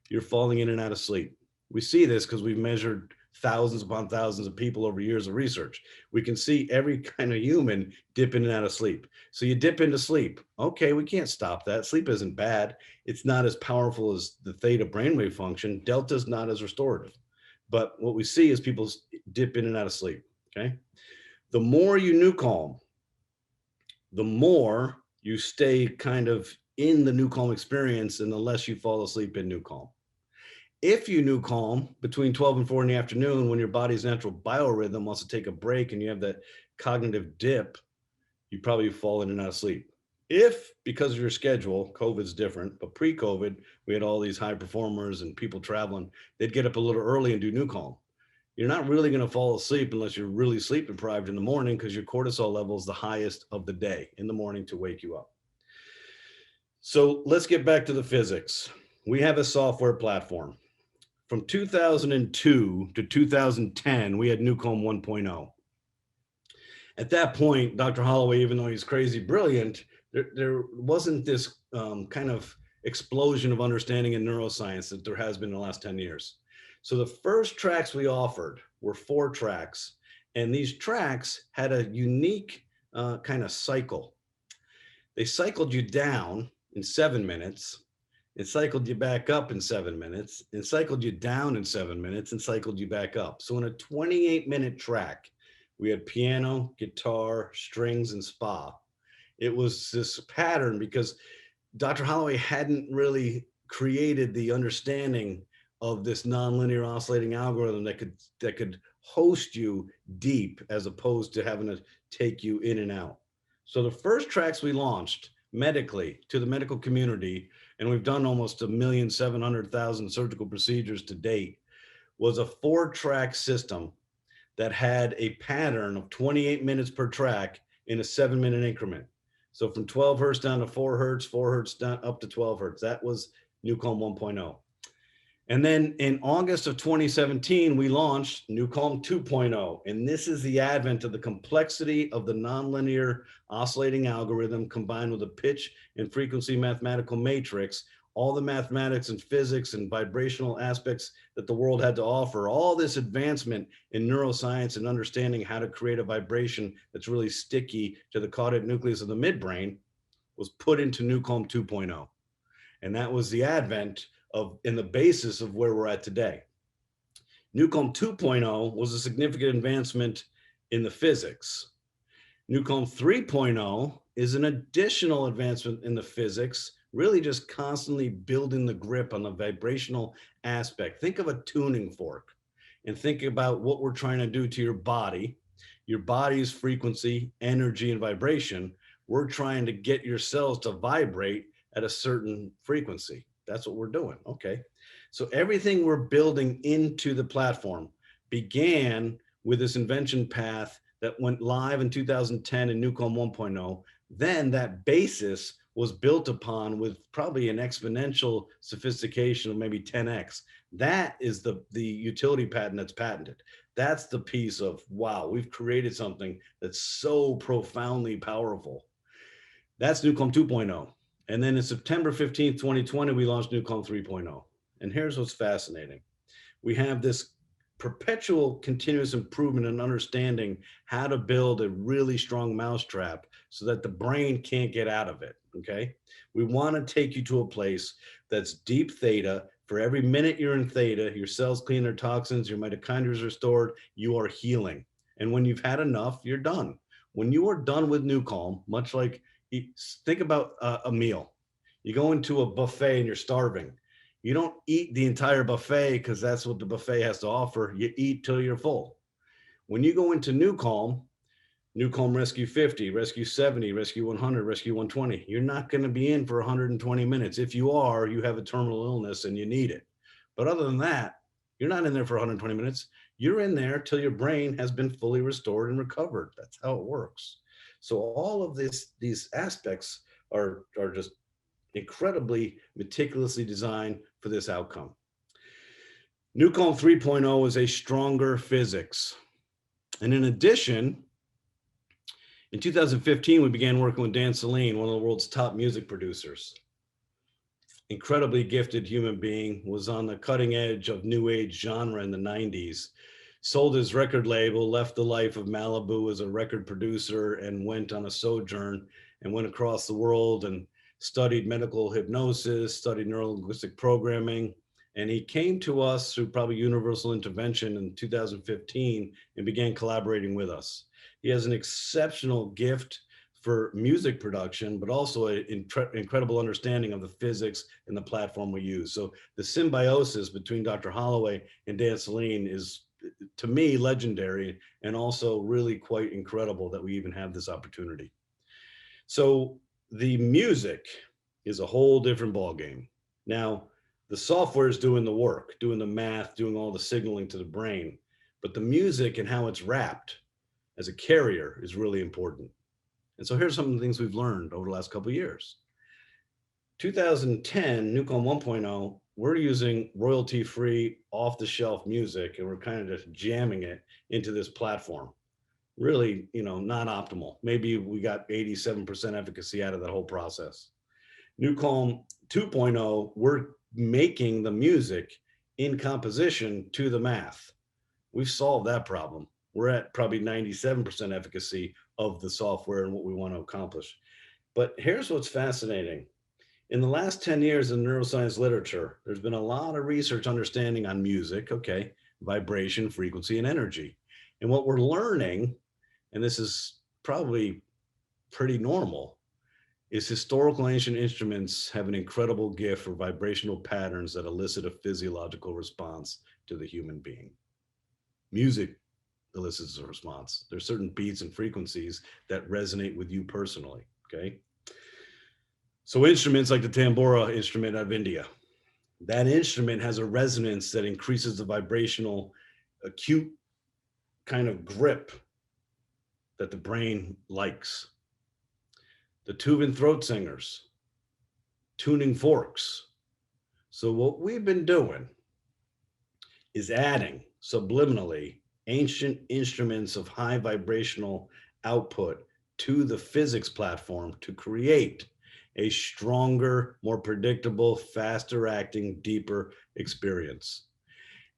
you're falling in and out of sleep. We see this because we've measured thousands upon thousands of people over years of research. We can see every kind of human dip in and out of sleep. So you dip into sleep. Okay, we can't stop that. Sleep isn't bad. It's not as powerful as the theta brainwave function. Delta's not as restorative. But what we see is people dip in and out of sleep, okay? The more you NuCalm, the more you stay kind of in the NuCalm experience and the less you fall asleep in NuCalm. If you NuCalm between 12 and 4 in the afternoon, when your body's natural biorhythm wants to take a break and you have that cognitive dip, you probably fall in and out of sleep. If, because of your schedule, COVID's different, but pre-COVID, we had all these high performers and people traveling, they'd get up a little early and do NuCalm. You're not really going to fall asleep unless you're really sleep deprived in the morning because your cortisol level is the highest of the day in the morning to wake you up. So let's get back to the physics. We have a software platform. From 2002 to 2010, we had NuCalm 1.0. At that point, Dr. Holloway, even though he's crazy brilliant, there wasn't this kind of explosion of understanding in neuroscience that there has been in the last 10 years. So the first tracks we offered were 4 tracks, and these tracks had a unique kind of cycle. They cycled you down in 7 minutes, it cycled you back up in 7 minutes, it cycled you down in 7 minutes, and cycled you back up. So in a 28-minute track, we had piano, guitar, strings, and spa. It was this pattern because Dr. Holloway hadn't really created the understanding of this nonlinear oscillating algorithm that could host you deep as opposed to having to take you in and out. So the first tracks we launched medically to the medical community, and we've done almost 1,700,000 surgical procedures to date, was a 4-track system that had a pattern of 28 minutes per track in a 7-minute increment. So from 12 hertz down to 4 hertz, 4 hertz down up to 12 hertz. That was NuCalm 1.0. And then in August of 2017, we launched NuCalm 2.0. And this is the advent of the complexity of the nonlinear oscillating algorithm combined with a pitch and frequency mathematical matrix, all the mathematics and physics and vibrational aspects that the world had to offer, all this advancement in neuroscience and understanding how to create a vibration that's really sticky to the caudate nucleus of the midbrain was put into NuCalm 2.0. And that was the advent of and the basis of where we're at today. NuCalm 2.0 was a significant advancement in the physics. NuCalm 3.0 is an additional advancement in the physics, really just constantly building the grip on the vibrational aspect. Think of a tuning fork and think about what we're trying to do to your body's frequency, energy, and vibration. We're trying to get your cells to vibrate at a certain frequency. That's what we're doing. Okay. So everything we're building into the platform began with this invention path that went live in 2010 in NuCalm 1.0. Then that basis was built upon with probably an exponential sophistication of maybe 10x. That is the utility patent that's patented. That's the piece of, wow, we've created something that's so profoundly powerful. That's NuCalm 2.0. And then in September 15th, 2020, we launched NuCalm 3.0. And here's what's fascinating. We have this perpetual continuous improvement and understanding how to build a really strong mousetrap so that the brain can't get out of it. Okay. We want to take you to a place that's deep theta. For every minute you're in theta, your cells clean their toxins, your mitochondria is restored, you are healing. And when you've had enough, you're done. When you are done with NuCalm, much like, think about a meal. You go into a buffet and you're starving. You don't eat the entire buffet because that's what the buffet has to offer. You eat till you're full. When you go into NuCalm, NuCalm Rescue 50, Rescue 70, Rescue 100, Rescue 120, you're not going to be in for 120 minutes. If you are, you have a terminal illness and you need it. But other than that, you're not in there for 120 minutes. You're in there till your brain has been fully restored and recovered. That's how it works. So all of these aspects are just incredibly meticulously designed for this outcome. NuCalm 3.0 is a stronger physics. And in addition, in 2015, we began working with Dan Celine, one of the world's top music producers. Incredibly gifted human being, was on the cutting edge of new age genre in the 90s, sold his record label, left the life of Malibu as a record producer, and went on a sojourn and went across the world and studied medical hypnosis, studied neurolinguistic programming. And he came to us through probably universal intervention in 2015 and began collaborating with us. He has an exceptional gift for music production, but also an incredible understanding of the physics and the platform we use. So the symbiosis between Dr. Holloway and Dan Celine is, to me, legendary, and also really quite incredible that we even have this opportunity. So the music is a whole different ballgame. Now, the software is doing the work, doing the math, doing all the signaling to the brain, but the music and how it's wrapped as a carrier is really important. And so here's some of the things we've learned over the last couple of years. 2010, NuCalm 1.0, we're using royalty-free, off-the-shelf music, and we're kind of just jamming it into this platform. Really, not optimal. Maybe we got 87% efficacy out of that whole process. NuCalm 2.0, we're making the music in composition to the math. We've solved that problem. We're at probably 97% efficacy of the software and what we want to accomplish. But here's what's fascinating. In the last 10 years in neuroscience literature, there's been a lot of research understanding on music, okay, vibration, frequency, and energy. And what we're learning, and this is probably pretty normal, is historical ancient instruments have an incredible gift for vibrational patterns that elicit a physiological response to the human being. Music elicits a response. There's certain beats and frequencies that resonate with you personally, okay? So instruments like the tambura instrument out of India, that instrument has a resonance that increases the vibrational acute kind of grip that the brain likes. The tube and throat singers, tuning forks. So what we've been doing is adding subliminally ancient instruments of high vibrational output to the physics platform to create a stronger, more predictable, faster acting, deeper experience.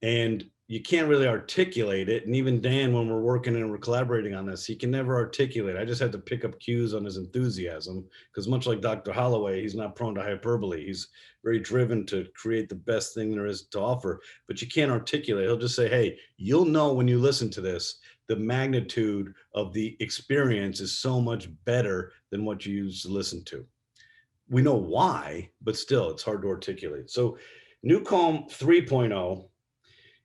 And you can't really articulate it. And even Dan, when we're working and we're collaborating on this, he can never articulate. I just had to pick up cues on his enthusiasm, because much like Dr. Holloway, he's not prone to hyperbole. He's very driven to create the best thing there is to offer, but you can't articulate. He'll just say, hey, you'll know when you listen to this, the magnitude of the experience is so much better than what you used to listen to. We know why, but still it's hard to articulate. So NuCalm 3.0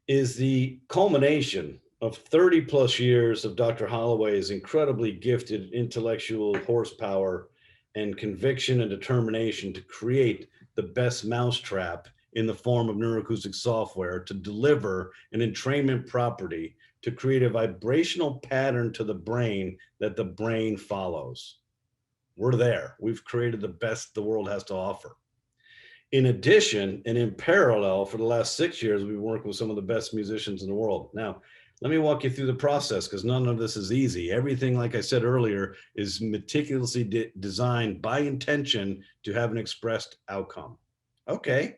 is the culmination of 30 plus years of Dr. Holloway's incredibly gifted intellectual horsepower and conviction and determination to create the best mousetrap in the form of neuroacoustic software to deliver an entrainment property to create a vibrational pattern to the brain that the brain follows. We're there. We've created the best the world has to offer. In addition, and in parallel, for the last 6 years, we've been working with some of the best musicians in the world. Now, let me walk you through the process, because none of this is easy. Everything, like I said earlier, is meticulously designed by intention to have an expressed outcome. Okay,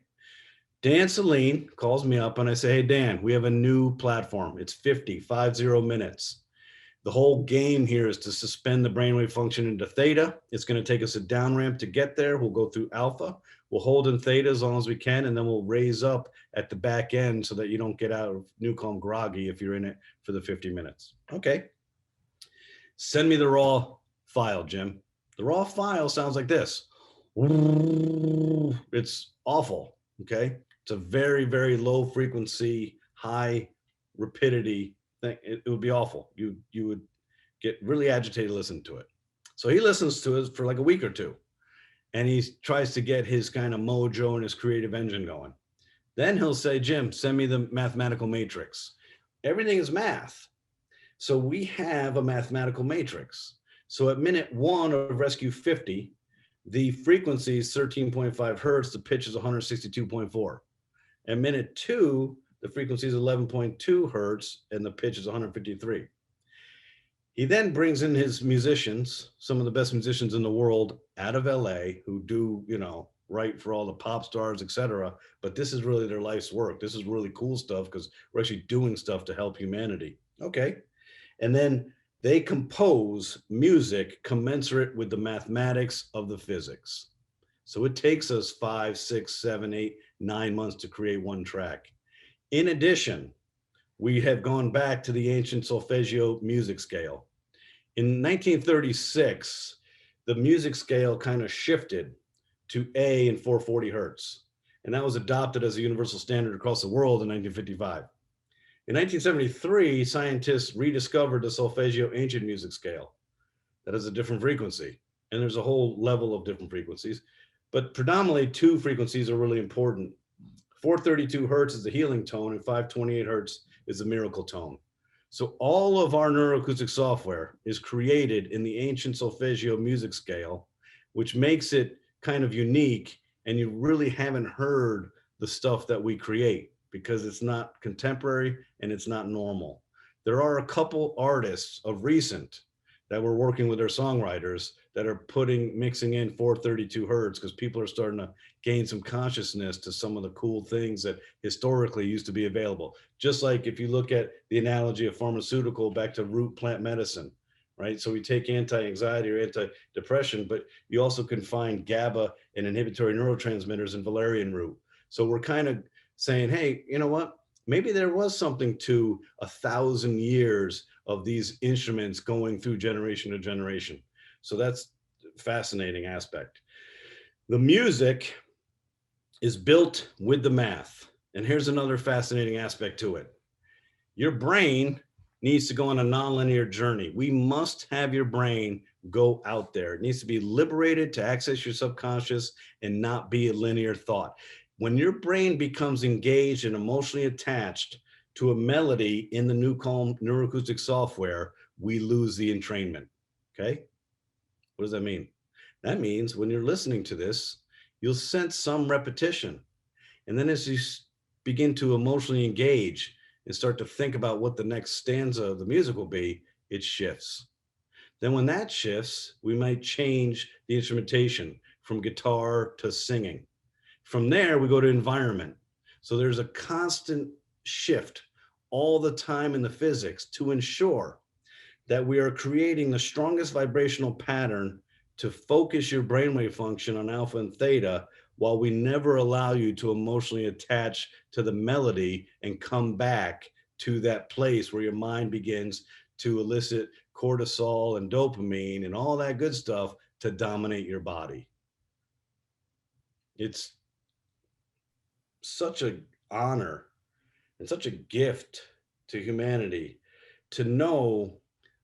Dan Celine calls me up and I say, hey, Dan, we have a new platform. It's 50 minutes. The whole game here is to suspend the brainwave function into theta. It's going to take us a down ramp to get there. We'll go through alpha. We'll hold in theta as long as we can, and then we'll raise up at the back end so that you don't get out of NuCalm groggy if you're in it for the 50 minutes. Okay. Send me the raw file, Jim. The raw file sounds like this. It's awful. Okay. It's a very, very low frequency, high rapidity thing. It would be awful. You would get really agitated listening to it. So he listens to it for like a week or two, and he tries to get his kind of mojo and his creative engine going. Then he'll say, Jim, send me the mathematical matrix. Everything is math. So we have a mathematical matrix. So at minute 1 of rescue 50, the frequency is 13.5 hertz, the pitch is 162.4. At minute 2, the frequency is 11.2 hertz and the pitch is 153. He then brings in his musicians, some of the best musicians in the world out of LA who do, write for all the pop stars, etc. But this is really their life's work. This is really cool stuff because we're actually doing stuff to help humanity. Okay. And then they compose music commensurate with the mathematics of the physics. So it takes us 5, 6, 7, 8, 9 months to create one track. In addition, we have gone back to the ancient solfeggio music scale. In 1936, the music scale kind of shifted to A and 440 hertz. And that was adopted as a universal standard across the world in 1955. In 1973, scientists rediscovered the solfeggio ancient music scale. That is a different frequency. And there's a whole level of different frequencies, but predominantly 2 frequencies are really important. 432 hertz is the healing tone and 528 hertz is the miracle tone. So all of our neuroacoustic software is created in the ancient solfeggio music scale, which makes it kind of unique, and you really haven't heard the stuff that we create because it's not contemporary and it's not normal. There are a couple artists of recent that we're working with their songwriters that are mixing in 432 hertz because people are starting to gain some consciousness to some of the cool things that historically used to be available. Just like if you look at the analogy of pharmaceutical back to root plant medicine, right? So we take anti-anxiety or anti-depression, but you also can find GABA and inhibitory neurotransmitters in valerian root. So we're kind of saying, hey, you know what? Maybe there was something to 1,000 years of these instruments going through generation to generation. So that's a fascinating aspect. The music is built with the math. And here's another fascinating aspect to it. Your brain needs to go on a nonlinear journey. We must have your brain go out there. It needs to be liberated to access your subconscious and not be a linear thought. When your brain becomes engaged and emotionally attached to a melody in the NuCalm neuroacoustic software, we lose the entrainment. Okay? What does that mean? That means when you're listening to this, you'll sense some repetition. And then as you begin to emotionally engage and start to think about what the next stanza of the music will be, it shifts. Then when that shifts, we might change the instrumentation from guitar to singing. From there, we go to environment. So there's a constant shift all the time in the physics to ensure that we are creating the strongest vibrational pattern to focus your brainwave function on alpha and theta, while we never allow you to emotionally attach to the melody and come back to that place where your mind begins to elicit cortisol and dopamine and all that good stuff to dominate your body. It's such an honor and such a gift to humanity to know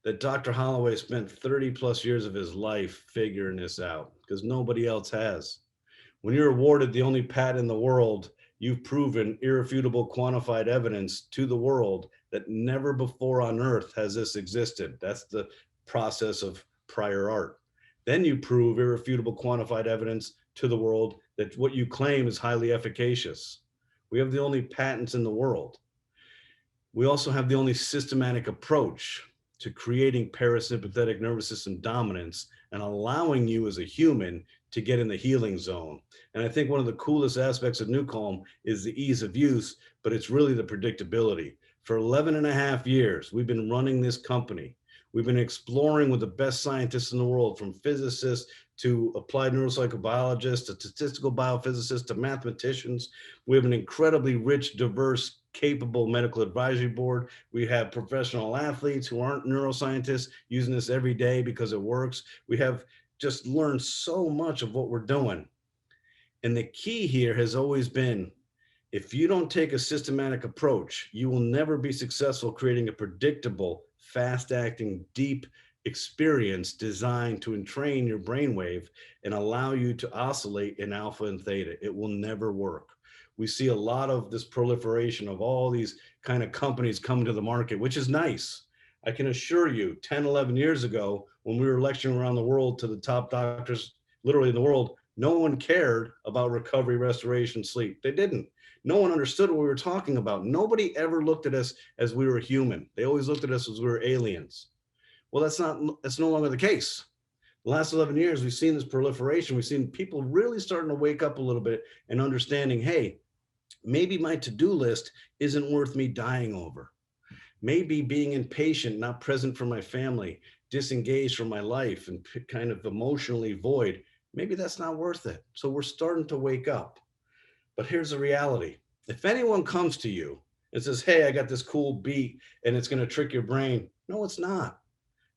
that Dr. Holloway spent 30 plus years of his life figuring this out, because nobody else has. When you're awarded the only patent in the world, you've proven irrefutable quantified evidence to the world that never before on earth has this existed. That's the process of prior art. Then you prove irrefutable quantified evidence to the world that what you claim is highly efficacious. We have the only patents in the world. We also have the only systematic approach. to creating parasympathetic nervous system dominance and allowing you as a human to get in the healing zone. And I think one of the coolest aspects of NuCalm is the ease of use, but it's really the predictability. For 11 and a half years, we've been running this company. We've been exploring with the best scientists in the world, from physicists to applied neuropsychobiologists to statistical biophysicists to mathematicians. We have an incredibly rich, diverse, capable medical advisory board. We have professional athletes who aren't neuroscientists using this every day because it works. We have just learned so much of what we're doing. And the key here has always been, if you don't take a systematic approach, you will never be successful creating a predictable, fast-acting, deep experience designed to entrain your brainwave and allow you to oscillate in alpha and theta. It will never work. We see a lot of this proliferation of all these kind of companies coming to the market, which is nice. I can assure you, 10, 11 years ago, when we were lecturing around the world to the top doctors, literally in the world, no one cared about recovery, restoration, sleep. They didn't. No one understood what we were talking about. Nobody ever looked at us as we were human. They always looked at us as we were aliens. Well, that's no longer the case. The last 11 years, we've seen this proliferation. We've seen people really starting to wake up a little bit and understanding, hey, maybe my to-do list isn't worth me dying over. Maybe being impatient, not present for my family, disengaged from my life and kind of emotionally void, maybe that's not worth it. So we're starting to wake up. But here's the reality. If anyone comes to you and says, hey, I got this cool beat and it's going to trick your brain. No, it's not.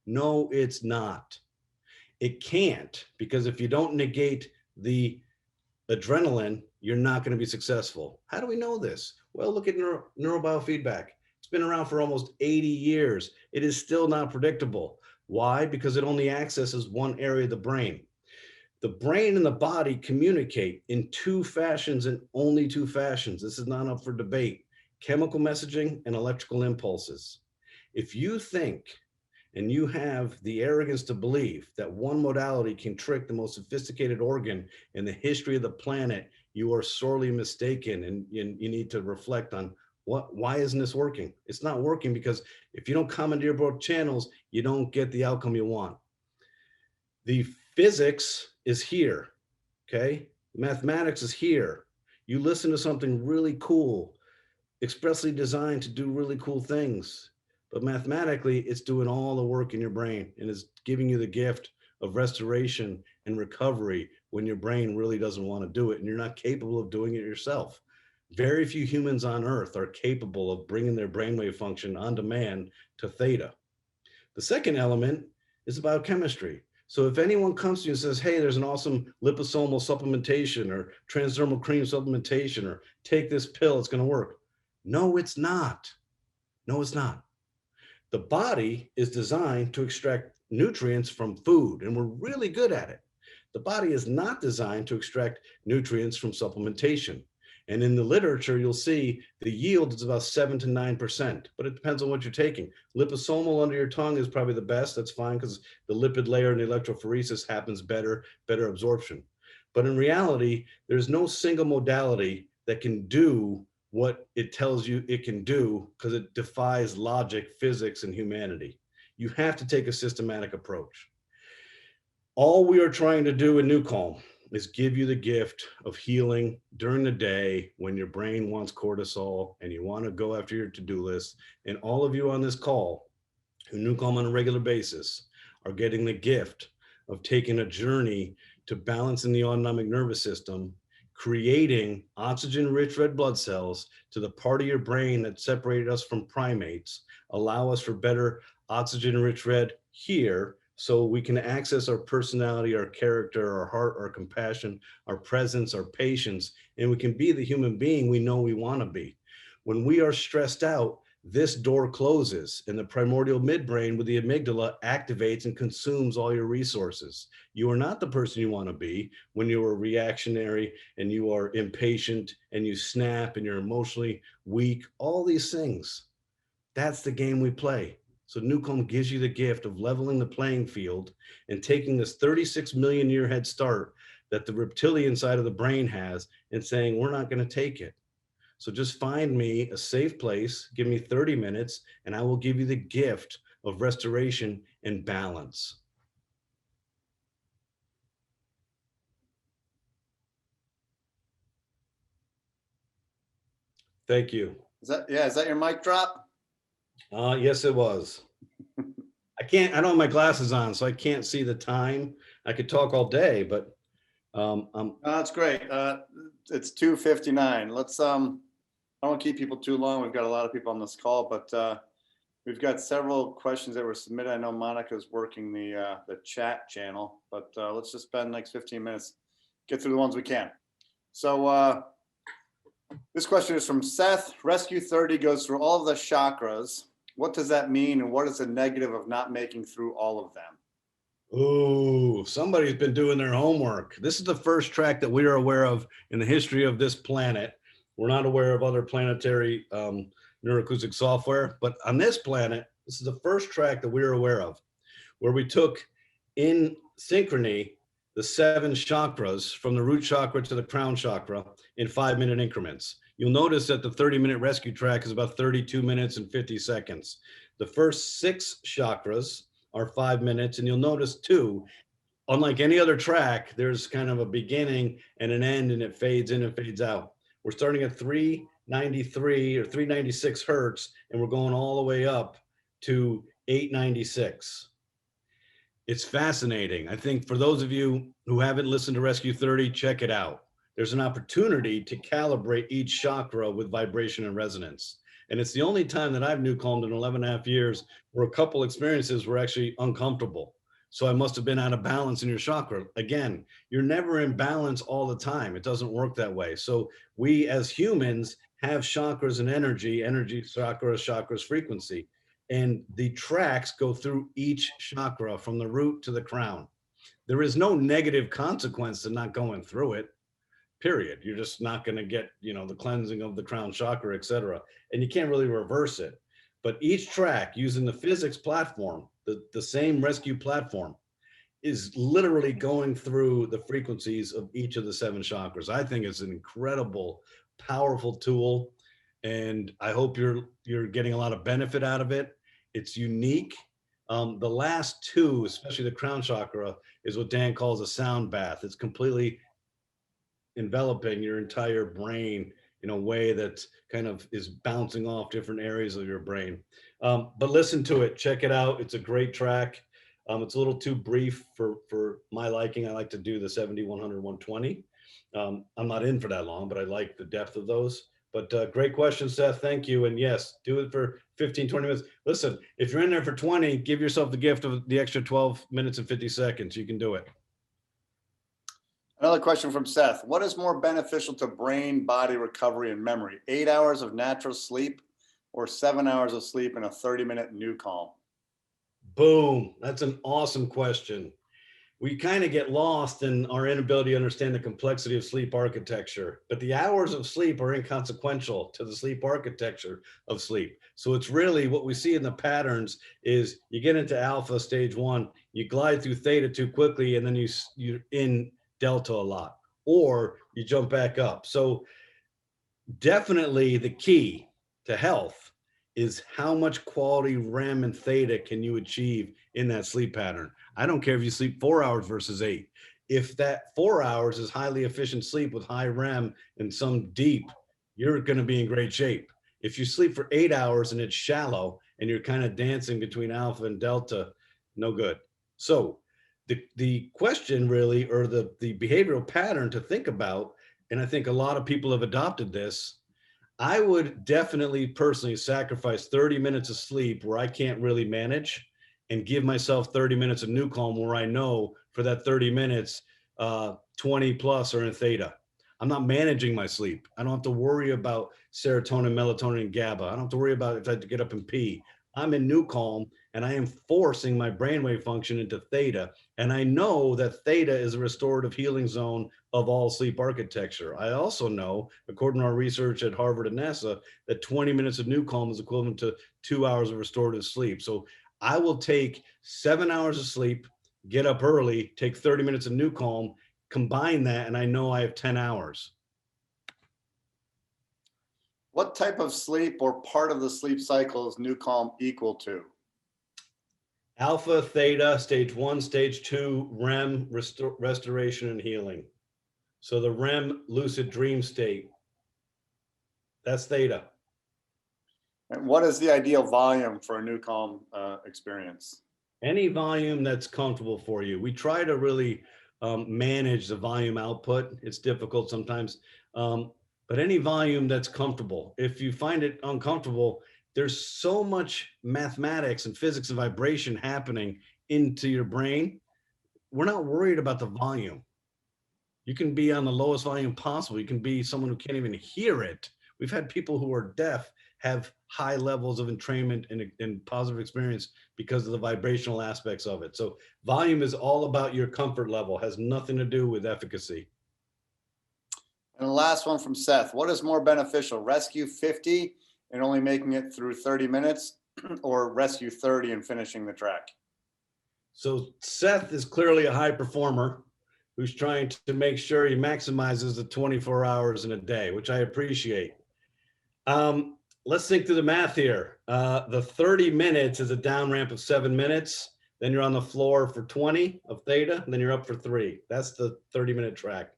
No, it's not. It can't, because if you don't negate the adrenaline, you're not going to be successful. How do we know this? Well, look at neurobiofeedback. It's been around for almost 80 years. It is still not predictable. Why? Because it only accesses one area of the brain. The brain and the body communicate in two fashions and only two fashions. This is not up for debate: chemical messaging and electrical impulses. If you think and you have the arrogance to believe that one modality can trick the most sophisticated organ in the history of the planet, you are sorely mistaken, and you need to reflect on why isn't this working? It's not working because if you don't commandeer both channels, you don't get the outcome you want. The physics is here, okay? Mathematics is here. You listen to something really cool, expressly designed to do really cool things. But mathematically, it's doing all the work in your brain and is giving you the gift of restoration and recovery when your brain really doesn't want to do it and you're not capable of doing it yourself. Very few humans on Earth are capable of bringing their brainwave function on demand to theta. The second element is biochemistry. So if anyone comes to you and says, hey, there's an awesome liposomal supplementation or transdermal cream supplementation, or take this pill, it's going to work. No, it's not. No, it's not. The body is designed to extract nutrients from food, and we're really good at it. The body is not designed to extract nutrients from supplementation. And in the literature, you'll see the yield is about 7 to 9%, but it depends on what you're taking. Liposomal under your tongue is probably the best. That's fine because the lipid layer and the electrophoresis happens better absorption. But in reality, there's no single modality that can do what it tells you it can do because it defies logic, physics, and humanity. You have to take a systematic approach. All we are trying to do in NuCalm is give you the gift of healing during the day when your brain wants cortisol and you want to go after your to-do list. And all of you on this call who NuCalm on a regular basis are getting the gift of taking a journey to balancing the autonomic nervous system, creating oxygen-rich red blood cells to the part of your brain that separated us from primates, allow us for better oxygen-rich red here, so we can access our personality, our character, our heart, our compassion, our presence, our patience, and we can be the human being we know we want to be. When we are stressed out, this door closes and the primordial midbrain with the amygdala activates and consumes all your resources. You are not the person you want to be when you are reactionary and you are impatient and you snap and you're emotionally weak, all these things. That's the game we play. So NuCalm gives you the gift of leveling the playing field and taking this 36 million year head start that the reptilian side of the brain has and saying, we're not going to take it. So just find me a safe place, give me 30 minutes, and I will give you the gift of restoration and balance. Thank you. Is that your mic drop? Yes, it was. I don't have my glasses on, so I can't see the time. I could talk all day, but That's great. It's 2:59. Let's I don't want to keep people too long. We've got a lot of people on this call, but we've got several questions that were submitted. I know Monica's working the chat channel, but let's just spend the next 15 minutes, get through the ones we can. So this question is from Seth. Rescue 30 goes through all of the chakras. What does that mean, and what is the negative of not making through all of them? ooh, somebody's been doing their homework. This is the first track that we are aware of in the history of this planet. We're not aware of other planetary neuroacoustic software, but on this planet, this is the first track that we're aware of, where we took in synchrony the 7 chakras from the root chakra to the crown chakra in 5-minute increments. You'll notice that the 30-minute rescue track is about 32 minutes and 50 seconds. The first 6 chakras are 5 minutes, and you'll notice too, unlike any other track, there's kind of a beginning and an end, and it fades in and fades out. We're starting at 393 or 396 hertz, and we're going all the way up to 896. It's fascinating. I think for those of you who haven't listened to Rescue 30, check it out. There's an opportunity to calibrate each chakra with vibration and resonance. And it's the only time that I've NuCalmed in 11 and a half years where a couple experiences were actually uncomfortable. So I must have been out of balance in your chakra. Again, you're never in balance all the time. It doesn't work that way. So we as humans have chakras and energy chakras, frequency. And the tracks go through each chakra from the root to the crown. There is no negative consequence to not going through it, period. You're just not going to get, the cleansing of the crown chakra, etc. And you can't really reverse it. But each track using the physics platform, the same rescue platform, is literally going through the frequencies of each of the 7 chakras. I think it's an incredible, powerful tool, and I hope you're getting a lot of benefit out of it. It's unique. The last 2, especially the crown chakra, is what Dan calls a sound bath. It's completely enveloping your entire brain in a way that kind of is bouncing off different areas of your brain. But listen to it, check it out. It's a great track. It's a little too brief for my liking. I like to do the 70, 100, 120. I'm not in for that long, but I like the depth of those. But great question, Seth. Thank you. And yes, do it for 15, 20 minutes. Listen, if you're in there for 20, give yourself the gift of the extra 12 minutes and 50 seconds. You can do it. Another question from Seth. What is more beneficial to brain, body recovery, and memory? 8 hours of natural sleep or 7 hours of sleep in a 30-minute NuCalm? Boom. That's an awesome question. We kind of get lost in our inability to understand the complexity of sleep architecture, but the hours of sleep are inconsequential to the sleep architecture of sleep. So it's really what we see in the patterns is you get into alpha stage 1, you glide through theta too quickly, and then you're in delta a lot, or you jump back up. So definitely the key to health is how much quality REM and theta can you achieve in that sleep pattern. I don't care if you sleep 4 hours versus 8. If that 4 hours is highly efficient sleep with high REM and some deep, you're going to be in great shape. If you sleep for 8 hours and it's shallow and you're kind of dancing between alpha and delta, no good. So the question really, or the behavioral pattern to think about, and I think a lot of people have adopted this, I would definitely personally sacrifice 30 minutes of sleep where I can't really manage and give myself 30 minutes of NuCalm where I know for that 30 minutes, 20 plus are in theta. I'm not managing my sleep. I don't have to worry about serotonin, melatonin, and GABA. I don't have to worry about if I have to get up and pee. I'm in NuCalm and I am forcing my brainwave function into theta. And I know that theta is a restorative healing zone of all sleep architecture. I also know, according to our research at Harvard and NASA, that 20 minutes of NuCalm is equivalent to 2 hours of restorative sleep. So I will take 7 hours of sleep, get up early, take 30 minutes of NuCalm, combine that, and I know I have 10 hours. What type of sleep or part of the sleep cycle is NuCalm equal to? Alpha, theta, stage 1, stage 2, REM, restoration and healing. So the REM lucid dream state, that's theta. And what is the ideal volume for a NuCalm experience? Any volume that's comfortable for you. We try to really manage the volume output. It's difficult sometimes, but any volume that's comfortable. If you find it uncomfortable, there's so much mathematics and physics and vibration happening into your brain. We're not worried about the volume. You can be on the lowest volume possible. You can be someone who can't even hear it. We've had people who are deaf have high levels of entrainment and positive experience because of the vibrational aspects of it. So volume is all about your comfort level, has nothing to do with efficacy. And the last one from Seth, what is more beneficial, rescue 50 and only making it through 30 minutes or rescue 30 and finishing the track? So Seth is clearly a high performer who's trying to make sure he maximizes the 24 hours in a day, which I appreciate. Let's think through the math here. The 30 minutes is a down ramp of 7 minutes. Then you're on the floor for 20 of theta, and then you're up for 3. That's the 30-minute track.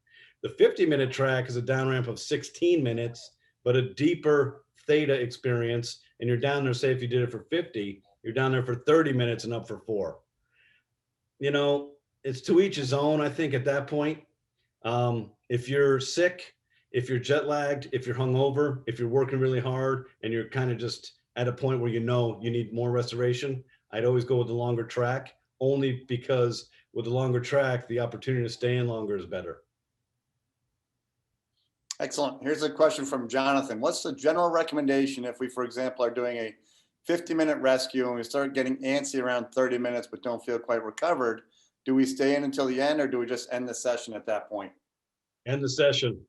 The 50-minute track is a down ramp of 16 minutes, but a deeper theta experience. And you're down there, say if you did it for 50, you're down there for 30 minutes and up for 4. You know, it's to each his own, I think, at that point. If you're sick, if you're jet lagged, if you're hungover, if you're working really hard and you're kind of just at a point where you know you need more restoration, I'd always go with the longer track, only because with the longer track, the opportunity to stay in longer is better. Excellent. Here's a question from Jonathan. What's the general recommendation if we, for example, are doing a 50-minute rescue and we start getting antsy around 30 minutes but don't feel quite recovered? Do we stay in until the end or do we just end the session at that point? End the session.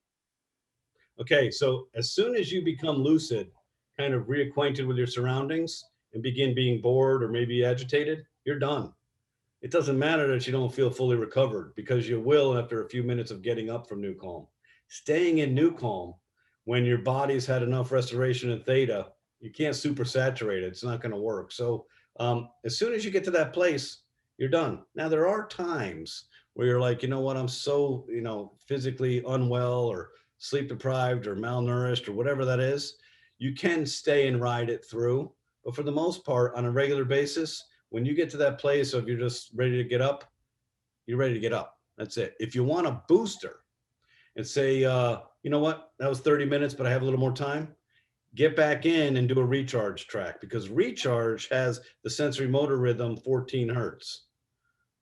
Okay, so as soon as you become lucid, kind of reacquainted with your surroundings and begin being bored or maybe agitated, you're done. It doesn't matter that you don't feel fully recovered because you will after a few minutes of getting up from NuCalm. Staying in NuCalm when your body's had enough restoration in theta, you can't super saturate it. It's not going to work. So as soon as you get to that place, you're done. Now, there are times where you're like, you know what, I'm so, physically unwell or sleep deprived or malnourished or whatever that is. You can stay and ride it through. But for the most part, on a regular basis, when you get to that place of you're just ready to get up, you're ready to get up. That's it. If you want a booster and say, you know what, that was 30 minutes, but I have a little more time, get back in and do a recharge track because recharge has the sensory motor rhythm 14 hertz.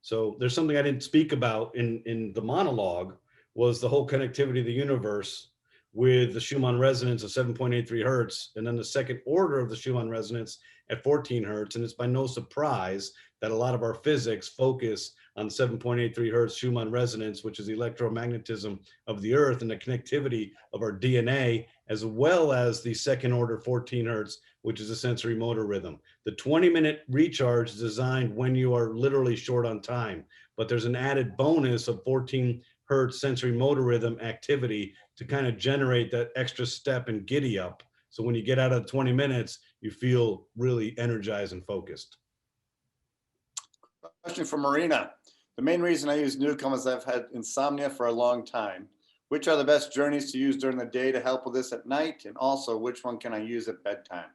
So there's something I didn't speak about in the monologue was the whole connectivity of the universe with the Schumann resonance of 7.83 hertz, and then the second order of the Schumann resonance at 14 hertz. And it's by no surprise that a lot of our physics focus on 7.83 hertz Schumann resonance, which is the electromagnetism of the earth and the connectivity of our DNA, as well as the second order 14 hertz, which is a sensory motor rhythm. The 20-minute recharge is designed when you are literally short on time, but there's an added bonus of 14 hertz sensory motor rhythm activity to kind of generate that extra step and giddy up. So when you get out of the 20 minutes, you feel really energized and focused. Question from Marina. The main reason I use NuCalm is I've had insomnia for a long time. Which are the best journeys to use during the day to help with this at night? And also, which one can I use at bedtime?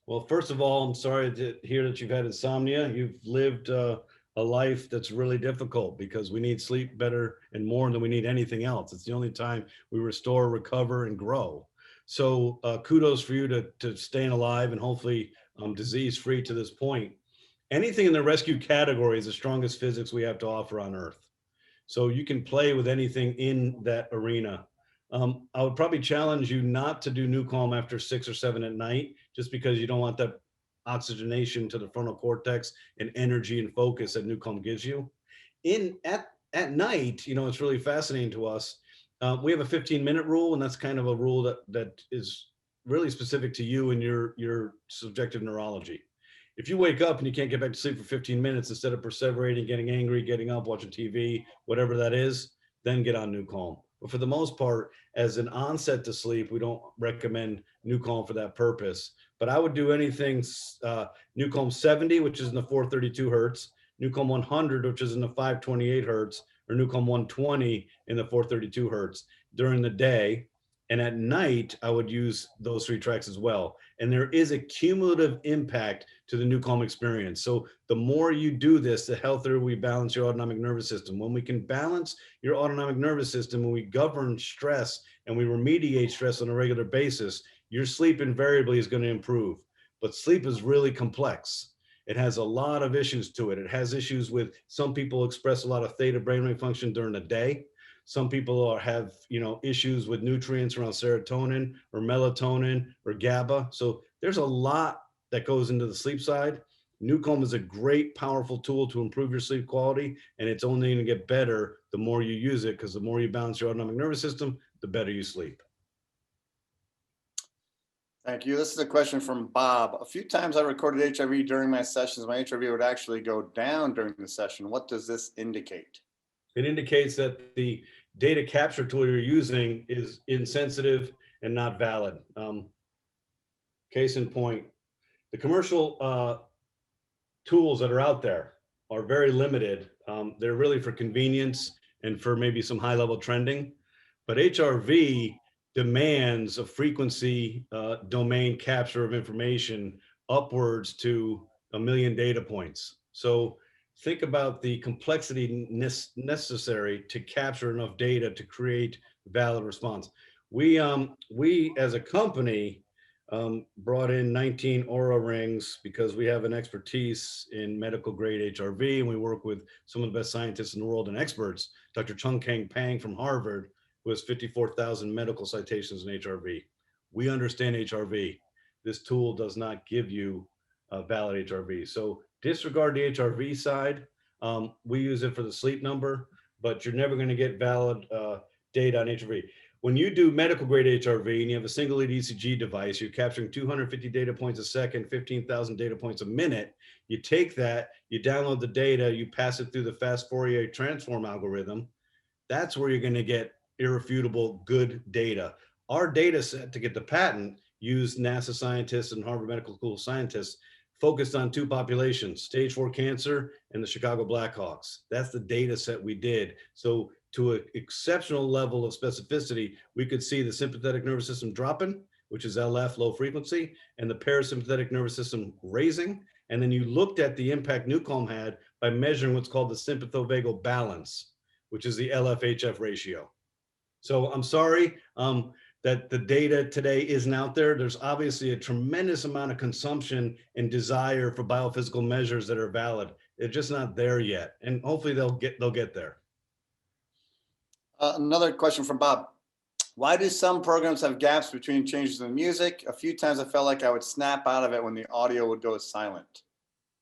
Well, first of all, I'm sorry to hear that you've had insomnia. You've lived a life that's really difficult because we need sleep better and more than we need anything else. It's the only time we restore, recover, and grow. So kudos for you to staying alive and hopefully disease-free to this point. Anything in the rescue category is the strongest physics we have to offer on Earth. So you can play with anything in that arena. I would probably challenge you not to do NuCalm after 6 or 7 at night, just because you don't want that oxygenation to the frontal cortex and energy and focus that NuCalm gives you. At night, it's really fascinating to us. We have a 15-minute rule, and that's kind of a rule that is really specific to you and your subjective neurology. If you wake up and you can't get back to sleep for 15 minutes, instead of perseverating, getting angry, getting up, watching TV, whatever that is, then get on NuCalm. But for the most part, as an onset to sleep, we don't recommend NuCalm for that purpose. but I would do anything NuCalm 70, which is in the 432 hertz, NuCalm 100, which is in the 528 hertz, or NuCalm 120 in the 432 hertz during the day. And at night, I would use those 3 tracks as well. And there is a cumulative impact to the NuCalm experience. So the more you do this, the healthier we balance your autonomic nervous system. When we can balance your autonomic nervous system, when we govern stress and we remediate stress on a regular basis, your sleep invariably is going to improve. But sleep is really complex. It has a lot of issues to it. It has issues with, some people express a lot of theta brainwave function during the day. Some people have, issues with nutrients around serotonin or melatonin or GABA. So there's a lot that goes into the sleep side. NuCalm is a great, powerful tool to improve your sleep quality, and it's only going to get better the more you use it, because the more you balance your autonomic nervous system, the better you sleep. Thank you. This is a question from Bob. A few times I recorded HRV during my sessions. My HRV would actually go down during the session. What does this indicate? It indicates that the data capture tool you're using is insensitive and not valid. Case in point, the commercial tools that are out there are very limited. They're really for convenience and for maybe some high-level trending, but HRV demands a frequency domain capture of information upwards to 1 million data points. So think about the complexity necessary to capture enough data to create valid response. We as a company brought in 19 Aura rings because we have an expertise in medical grade HRV, and we work with some of the best scientists in the world and experts. Dr. Chung Kang Pang from Harvard, who has 54,000 medical citations in HRV. We understand HRV. This tool does not give you valid HRV. So disregard the HRV side. We use it for the sleep number, but you're never going to get valid data on HRV. When you do medical grade HRV and you have a single lead ECG device, you're capturing 250 data points a second, 15,000 data points a minute. You take that, you download the data, you pass it through the fast Fourier transform algorithm. That's where you're going to get irrefutable good data. Our data set to get the patent used NASA scientists and Harvard Medical School scientists focused on 2 populations, stage 4 cancer and the Chicago Blackhawks. That's the data set we did. So to an exceptional level of specificity, we could see the sympathetic nervous system dropping, which is LF, low frequency, and the parasympathetic nervous system raising. And then you looked at the impact NuCalm had by measuring what's called the sympathovagal balance, which is the LF-HF ratio. So I'm sorry that the data today isn't out there. There's obviously a tremendous amount of consumption and desire for biophysical measures that are valid. They're just not there yet, and hopefully they'll get there. Another question from Bob. Why do some programs have gaps between changes in music? A few times I felt like I would snap out of it when the audio would go silent.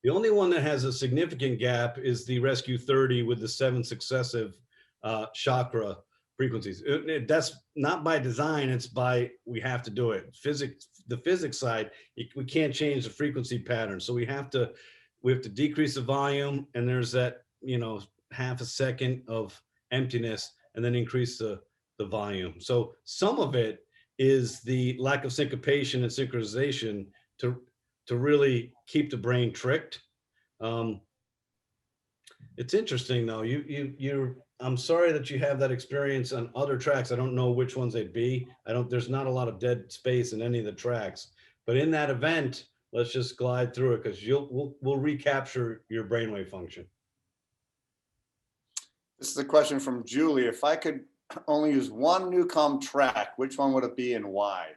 The only one that has a significant gap is the Rescue 30 with the 7 successive chakra frequencies. That's not by design, it's by, we have to do it. The physics side, we can't change the frequency pattern. So we have to decrease the volume, and there's that, half a second of emptiness, and then increase the volume. So some of it is the lack of syncopation and synchronization to really keep the brain tricked. It's interesting though. I'm sorry that you have that experience on other tracks. I don't know which ones they'd be. There's not a lot of dead space in any of the tracks, but in that event, let's just glide through it, because we'll recapture your brainwave function. This is a question from Julie. If I could only use one NuCalm track, which one would it be and why?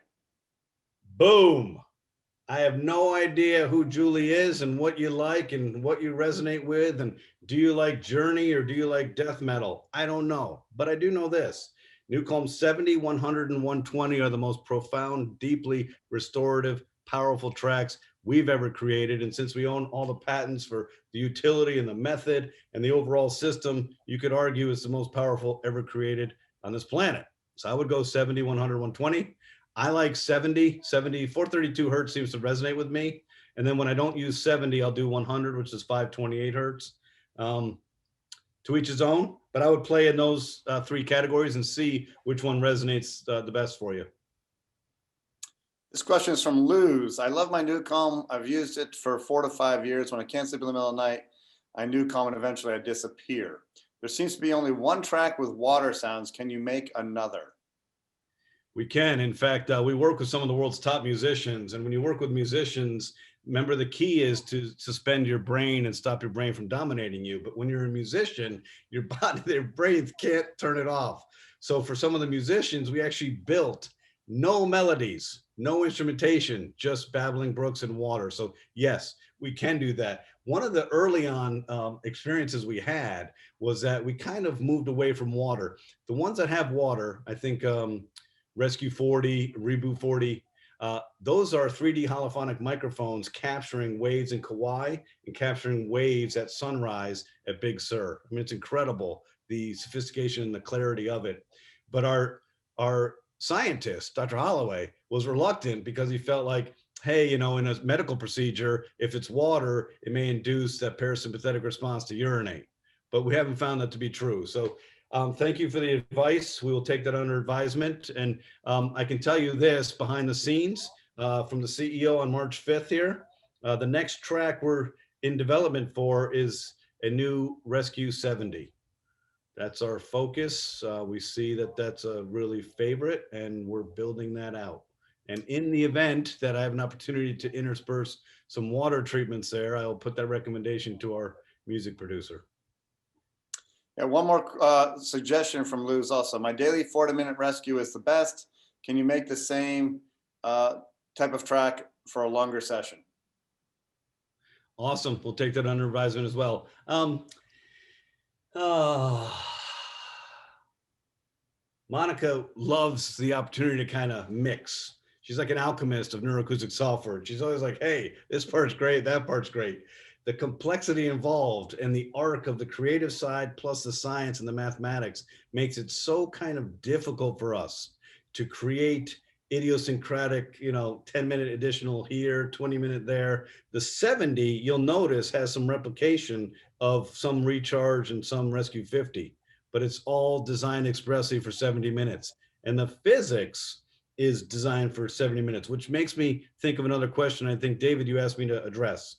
Boom. I have no idea who Julie is and what you like and what you resonate with. And do you like Journey or do you like death metal? I don't know, but I do know this. NuCalm 70, 100, and 120 are the most profound, deeply restorative, powerful tracks we've ever created. And since we own all the patents for the utility and the method and the overall system, you could argue it's the most powerful ever created on this planet. So I would go 70, 100, 120. I like 70, 432 hertz seems to resonate with me. And then when I don't use 70, I'll do 100, which is 528 hertz. To each his own, but I would play in those 3 categories and see which one resonates the best for you. This question is from Luz. I love my NuCalm. I've used it for 4 to 5 years. When I can't sleep in the middle of the night, I NuCalm and eventually I disappear. There seems to be only one track with water sounds. Can you make another? We can. In fact, we work with some of the world's top musicians. And when you work with musicians, remember the key is to suspend your brain and stop your brain from dominating you. But when you're a musician, your body, their brains can't turn it off. So for some of the musicians, we actually built no melodies, no instrumentation, just babbling brooks and water. So yes, we can do that. One of the early on experiences we had was that we kind of moved away from water. The ones that have water, I think Rescue 40, Reboot 40, those are 3D holophonic microphones capturing waves in Kauai and capturing waves at sunrise at Big Sur. I mean, it's incredible, the sophistication and the clarity of it. But our scientist, Dr. Holloway, was reluctant because he felt like, hey, you know, in a medical procedure, if it's water, it may induce that parasympathetic response to urinate. But we haven't found that to be true. So thank you for the advice. We will take that under advisement. And I can tell you this behind the scenes from the CEO on March 5th here, the next track we're in development for is a new Rescue 70. That's our focus. We see that that's a really favorite and we're building that out. And in the event that I have an opportunity to intersperse some water treatments there, I will put that recommendation to our music producer. Yeah, one more suggestion from Luz also. My daily 40-minute rescue is the best. Can you make the same type of track for a longer session? Awesome. We'll take that under advisement as well. Monica loves the opportunity to kind of mix. She's like an alchemist of neuroacoustic software. She's always like, hey, this part's great, that part's great. The complexity involved and the arc of the creative side plus the science and the mathematics makes it so kind of difficult for us to create idiosyncratic, 10-minute additional here, 20-minute there. The 70, you'll notice, has some replication of some recharge and some rescue 50, but it's all designed expressly for 70 minutes. And the physics is designed for 70 minutes, which makes me think of another question I think, David, you asked me to address.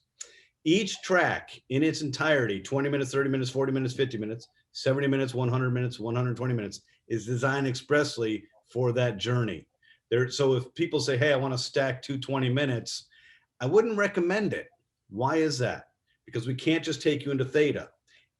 Each track in its entirety, 20 minutes, 30 minutes, 40 minutes, 50 minutes, 70 minutes, 100 minutes, 120 minutes, is designed expressly for that journey. So if people say, hey, I want to stack 220 minutes, I wouldn't recommend it. Why is that? Because we can't just take you into theta.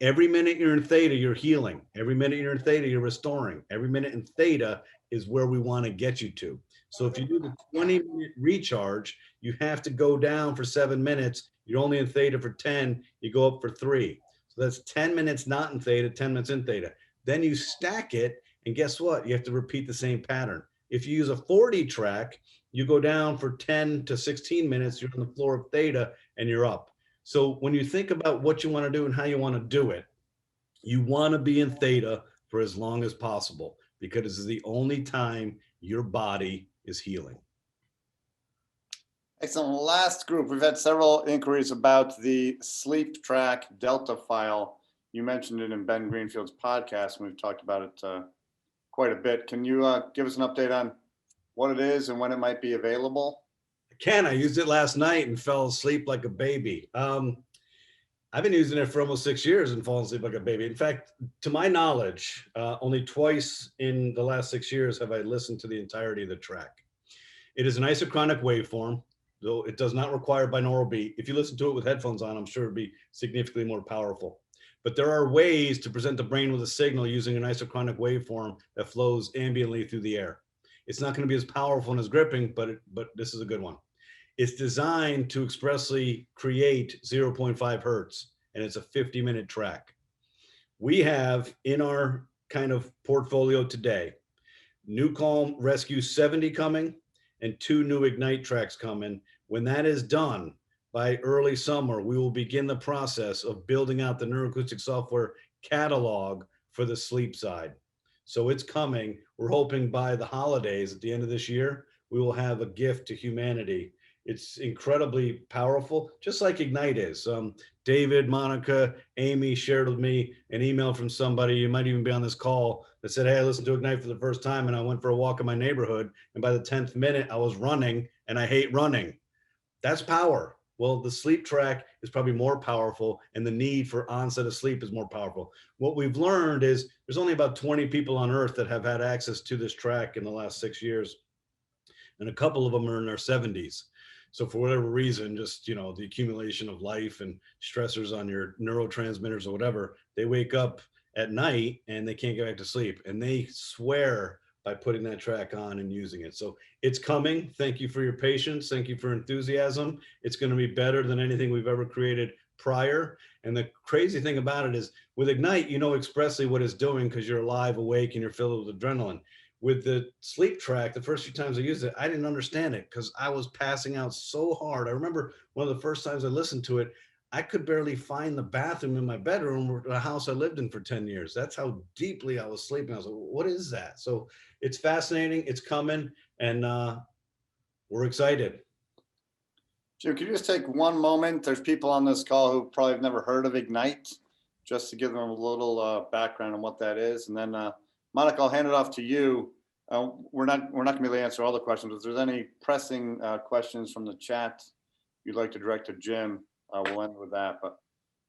Every minute you're in theta, you're healing. Every minute you're in theta, you're restoring. Every minute in theta is where we want to get you to. So if you do the 20-minute recharge, you have to go down for 7 minutes. You're only in theta for 10, you go up for 3. So that's 10 minutes not in theta, 10 minutes in theta. Then you stack it, and guess what? You have to repeat the same pattern. If you use a 40 track, you go down for 10 to 16 minutes, you're on the floor of theta, and you're up. So when you think about what you want to do and how you want to do it, you want to be in theta for as long as possible, because this is the only time your body is healing. Excellent. Last group, we've had several inquiries about the sleep track Delta file. You mentioned it in Ben Greenfield's podcast, and we've talked about it quite a bit. Can you give us an update on what it is and when it might be available? I can. I used it last night and fell asleep like a baby. I've been using it for almost 6 years and fallen asleep like a baby. In fact, to my knowledge, only twice in the last 6 years have I listened to the entirety of the track. It is an isochronic waveform, though it does not require binaural beat. If you listen to it with headphones on, I'm sure it'd be significantly more powerful. But there are ways to present the brain with a signal using an isochronic waveform that flows ambiently through the air. It's not going to be as powerful and as gripping, but this is a good one. It's designed to expressly create 0.5 hertz, and it's a 50-minute track. We have in our kind of portfolio today, NuCalm Rescue 70 coming and 2 new Ignite tracks coming. When that is done, by early summer, we will begin the process of building out the neuroacoustic software catalog for the sleep side. So it's coming. We're hoping by the holidays at the end of this year, we will have a gift to humanity. It's incredibly powerful, just like Ignite is. David, Monica, Amy shared with me an email from somebody, you might even be on this call, that said, hey, I listened to Ignite for the first time and I went for a walk in my neighborhood. And by the 10th minute, I was running and I hate running. That's power. Well, the sleep track is probably more powerful and the need for onset of sleep is more powerful. What we've learned is there's only about 20 people on earth that have had access to this track in the last 6 years. And a couple of them are in their 70s. So for whatever reason, just, you know, the accumulation of life and stressors on your neurotransmitters or whatever, they wake up at night and they can't get back to sleep. And they swear by putting that track on and using it. So it's coming. Thank you for your patience. Thank you for enthusiasm. It's going to be better than anything we've ever created prior. And the crazy thing about it is with Ignite, you know expressly what it's doing because you're alive, awake, and you're filled with adrenaline. With the sleep track, the first few times I used it, I didn't understand it because I was passing out so hard. I remember one of the first times I listened to it, I could barely find the bathroom in my bedroom or the house I lived in for 10 years. That's how deeply I was sleeping. I was like, what is that? So it's fascinating. It's coming and we're excited. Jim, can you just take one moment? There's people on this call who probably have never heard of Ignite, just to give them a little background on what that is. And then Monica, I'll hand it off to you. We're not going to be able to answer all the questions, but if there's any pressing questions from the chat you'd like to direct to Jim, we'll end with that. But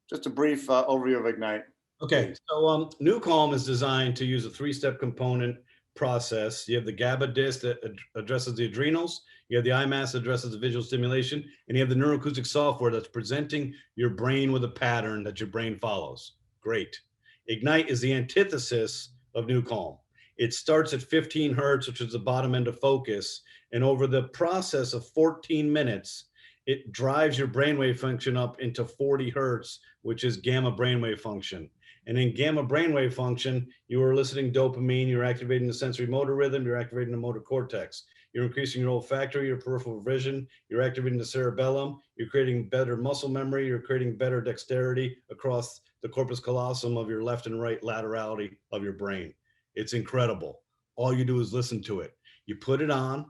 just a brief overview of Ignite. Okay, so NuCalm is designed to use a 3-step component process. You have the GABA disc that addresses the adrenals, you have the IMAS that addresses the visual stimulation, and you have the neuroacoustic software that's presenting your brain with a pattern that your brain follows. Great. Ignite is the antithesis of NuCalm. It starts at 15 hertz, which is the bottom end of focus, and over the process of 14 minutes, it drives your brainwave function up into 40 hertz, which is gamma brainwave function. And in gamma brainwave function, you are eliciting dopamine, you're activating the sensory motor rhythm, you're activating the motor cortex, you're increasing your olfactory, your peripheral vision, you're activating the cerebellum, you're creating better muscle memory, you're creating better dexterity across the corpus callosum of your left and right laterality of your brain. It's incredible. All you do is listen to it. You put it on.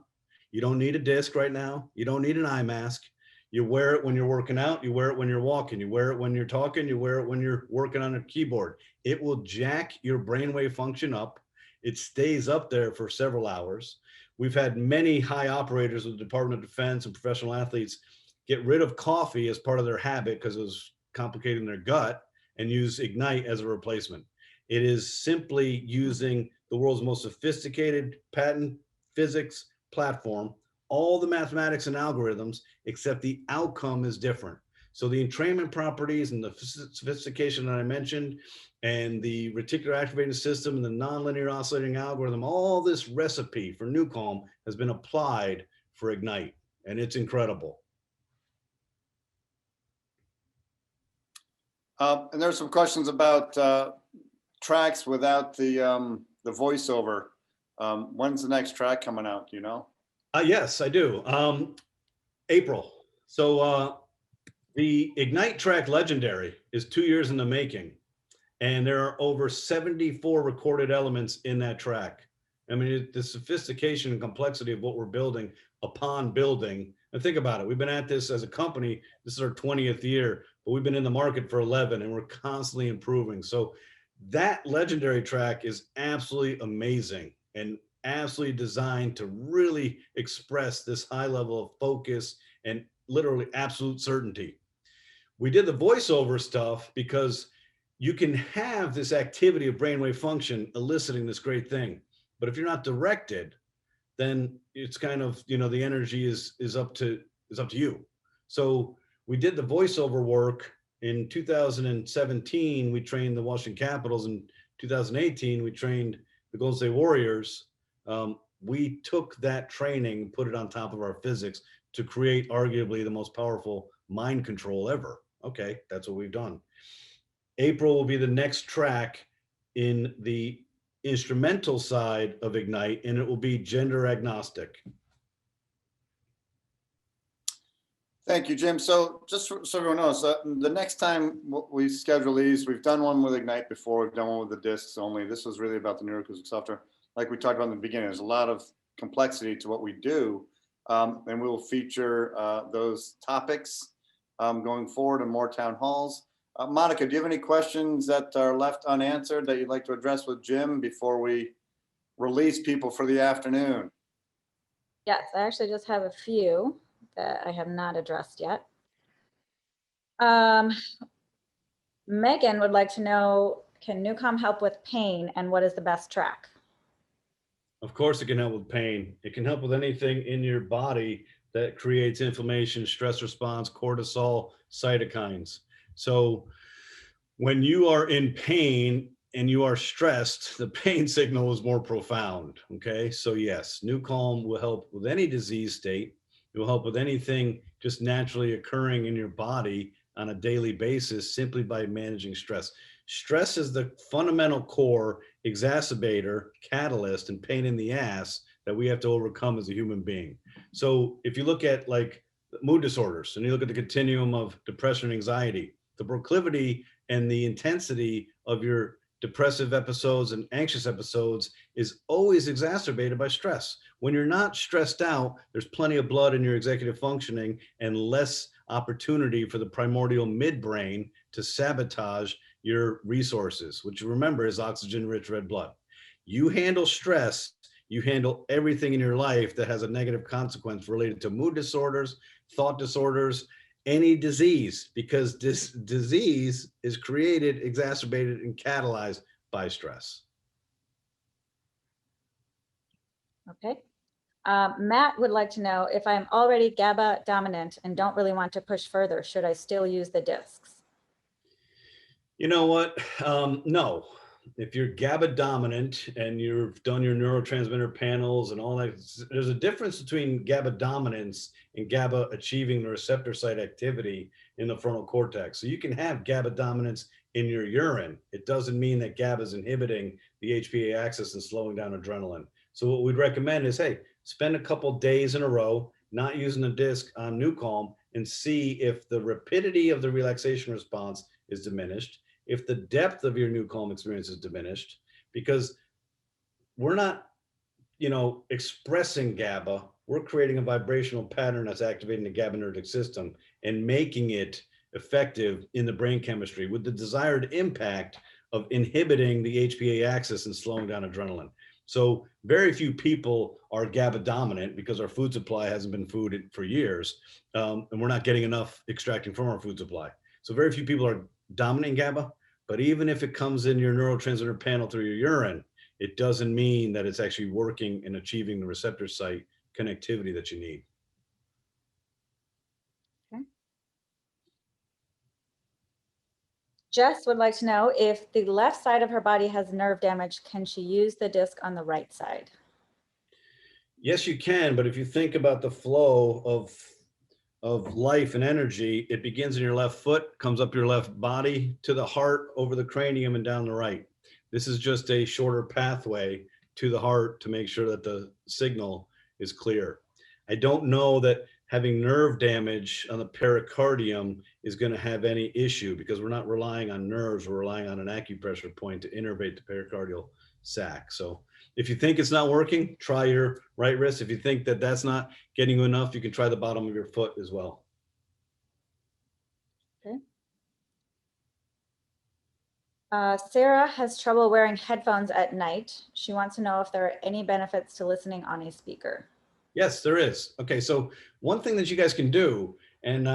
You don't need a disc right now. You don't need an eye mask. You wear it when you're working out. You wear it when you're walking. You wear it when you're talking. You wear it when you're working on a keyboard. It will jack your brainwave function up. It stays up there for several hours. We've had many high operators with the Department of Defense and professional athletes get rid of coffee as part of their habit because it was complicating their gut and use Ignite as a replacement. It is simply using the world's most sophisticated patent physics platform, all the mathematics and algorithms, except the outcome is different. So the entrainment properties and the sophistication that I mentioned, and the reticular activating system and the nonlinear oscillating algorithm, all this recipe for NuCalm has been applied for Ignite, and it's incredible. And there's some questions about tracks without the voiceover. When's the next track coming out? Do you know? Yes, I do. April. So the Ignite track Legendary is 2 years in the making, and there are over 74 recorded elements in that track. I mean, the sophistication and complexity of what we're building upon building. And think about it. We've been at this as a company. This is our 20th year, but we've been in the market for 11 and we're constantly improving. So that Legendary track is absolutely amazing and absolutely designed to really express this high level of focus and literally absolute certainty. We did the voiceover stuff because you can have this activity of brainwave function eliciting this great thing. But if you're not directed, then it's kind of, you know, the energy is up to you. So we did the voiceover work in 2017. We trained the Washington Capitals. In 2018, we trained the Golden State Warriors. We took that training, put it on top of our physics to create arguably the most powerful mind control ever. Okay, that's what we've done. April will be the next track in the instrumental side of Ignite, and it will be gender agnostic. Thank you, Jim. So just so everyone knows, the next time we schedule these, we've done one with Ignite before, we've done one with the discs only. This was really about the neuroacoustic software. Like we talked about in the beginning, there's a lot of complexity to what we do. And we will feature those topics going forward in more town halls. Monica, do you have any questions that are left unanswered that you'd like to address with Jim before we release people for the afternoon? Yes, I actually just have a few that I have not addressed yet. Megan would like to know, can NuCalm help with pain and what is the best track? Of course, it can help with pain. It can help with anything in your body that creates inflammation, stress response, cortisol, cytokines. So when you are in pain and you are stressed, the pain signal is more profound. Okay. So yes, NuCalm will help with any disease state. It will help with anything just naturally occurring in your body on a daily basis simply by managing stress. Stress is the fundamental core exacerbator, catalyst, and pain in the ass that we have to overcome as a human being. So if you look at like mood disorders and you look at the continuum of depression and anxiety, the proclivity and the intensity of your depressive episodes and anxious episodes is always exacerbated by stress. When you're not stressed out, there's plenty of blood in your executive functioning and less opportunity for the primordial midbrain to sabotage your resources, which remember is oxygen-rich red blood. You handle stress, you handle everything in your life that has a negative consequence related to mood disorders, thought disorders, any disease, because this disease is created, exacerbated, and catalyzed by stress. Okay. Matt would like to know, if I'm already GABA dominant and don't really want to push further, should I still use the discs? You know what? No. If you're GABA dominant and you've done your neurotransmitter panels and all that, there's a difference between GABA dominance and GABA achieving the receptor site activity in the frontal cortex. So you can have GABA dominance in your urine. It doesn't mean that GABA is inhibiting the HPA axis and slowing down adrenaline. So what we'd recommend is, hey, spend a couple days in a row not using the disc on NuCalm and see if the rapidity of the relaxation response is diminished, if the depth of your NuCalm experience is diminished, because we're not, expressing GABA, we're creating a vibrational pattern that's activating the GABAergic system and making it effective in the brain chemistry with the desired impact of inhibiting the HPA axis and slowing down adrenaline. So very few people are GABA dominant because our food supply hasn't been food for years, and we're not getting enough extracting from our food supply. So very few people are dominating GABA, but even if it comes in your neurotransmitter panel through your urine, it doesn't mean that it's actually working and achieving the receptor site connectivity that you need. Okay. Jess would like to know, if the left side of her body has nerve damage, can she use the disc on the right side? Yes, you can, but if you think about the flow of life and energy, it begins in your left foot, comes up your left body to the heart, over the cranium and down the right. This is just a shorter pathway to the heart to make sure that the signal is clear. I don't know that having nerve damage on the pericardium is going to have any issue because we're not relying on nerves, we're relying on an acupressure point to innervate the pericardial sac. So if you think it's not working, try your right wrist. If you think that that's not getting you enough, you can try the bottom of your foot as well. Okay. Sarah has trouble wearing headphones at night. She wants to know if there are any benefits to listening on a speaker. Yes, there is. Okay, so one thing that you guys can do, and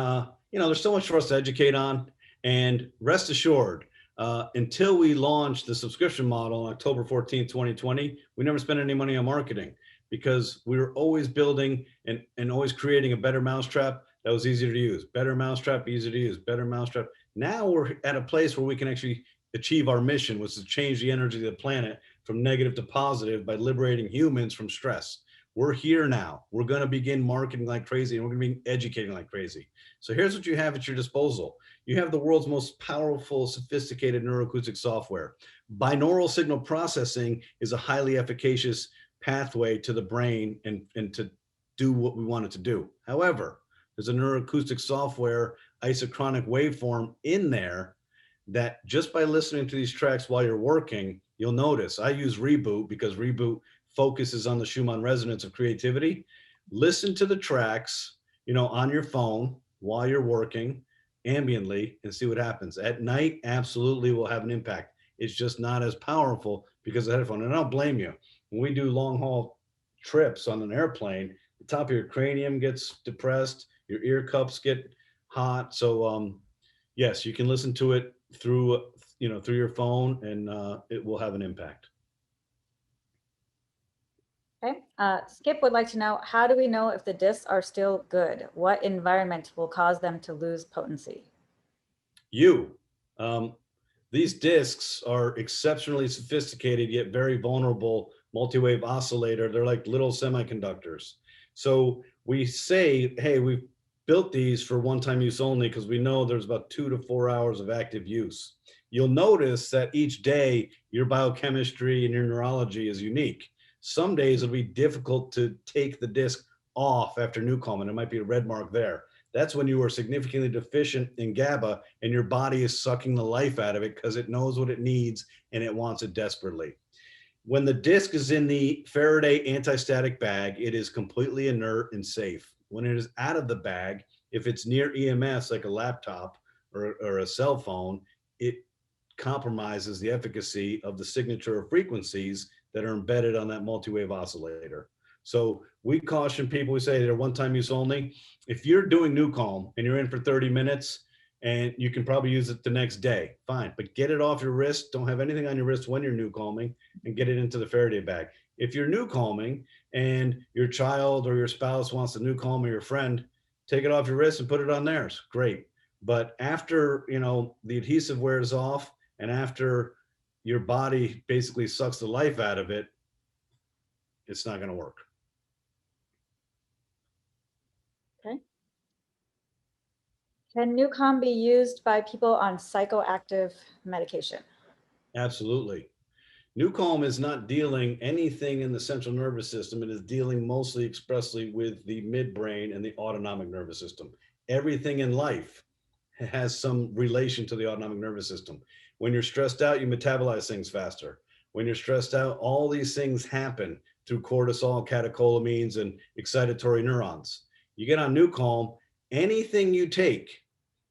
there's so much for us to educate on, and rest assured, until we launched the subscription model on October 14th, 2020, we never spent any money on marketing because we were always building and always creating a better mousetrap that was easier to use, better mousetrap, easier to use, better mousetrap. Now we're at a place where we can actually achieve our mission, which is to change the energy of the planet from negative to positive by liberating humans from stress. We're here now. We're going to begin marketing like crazy and we're going to be educating like crazy. So here's what you have at your disposal. You have the world's most powerful, sophisticated neuroacoustic software. Binaural signal processing is a highly efficacious pathway to the brain and to do what we want it to do. However, there's a neuroacoustic software isochronic waveform in there that just by listening to these tracks while you're working, you'll notice. I use Reboot because Reboot focuses on the Schumann resonance of creativity. listen to the tracks, you know, on your phone while you're working ambiently and see what happens. At night, absolutely will have an impact. It's just not as powerful because of the headphone. And I don't blame you. When we do long haul trips on an airplane, the top of your cranium gets depressed, your ear cups get hot. So yes, you can listen to it through, you know, through your phone, and it will have an impact. Okay, Skip would like to know, how do we know if the discs are still good? What environment will cause them to lose potency? These discs are exceptionally sophisticated yet very vulnerable multi-wave oscillator. They're like little semiconductors. So we say, hey, we've built these for one-time use only because we know there's about 2 to 4 hours of active use. You'll notice that each day your biochemistry and your neurology is unique. Some days it'll be difficult to take the disc off after NuCalm, and it might be a red mark there. That's when you are significantly deficient in GABA and your body is sucking the life out of it because it knows what it needs and it wants it desperately. When the disc is in the Faraday anti-static bag, it is completely inert and safe. When it is out of the bag, if it's near EMS like a laptop or a cell phone, it compromises the efficacy of the signature of frequencies that are embedded on that multi-wave oscillator. So we caution people, we say they're one-time use only. If you're doing NuCalm and you're in for 30 minutes and you can probably use it the next day, fine, but get it off your wrist. Don't have anything on your wrist when you're NuCalming, and get it into the Faraday bag. If you're NuCalming and your child or your spouse wants to NuCalm, or your friend, take it off your wrist and put it on theirs. Great. But after, you know, the adhesive wears off and after your body basically sucks the life out of it, it's not going to work. Okay. Can NuCalm be used by people on psychoactive medication? Absolutely. NuCalm is not dealing anything in the central nervous system. It is dealing mostly expressly with the midbrain and the autonomic nervous system. Everything in life has some relation to the autonomic nervous system. When you're stressed out, you metabolize things faster. When you're stressed out, all these things happen through cortisol, catecholamines, and excitatory neurons. You get on NuCalm, anything you take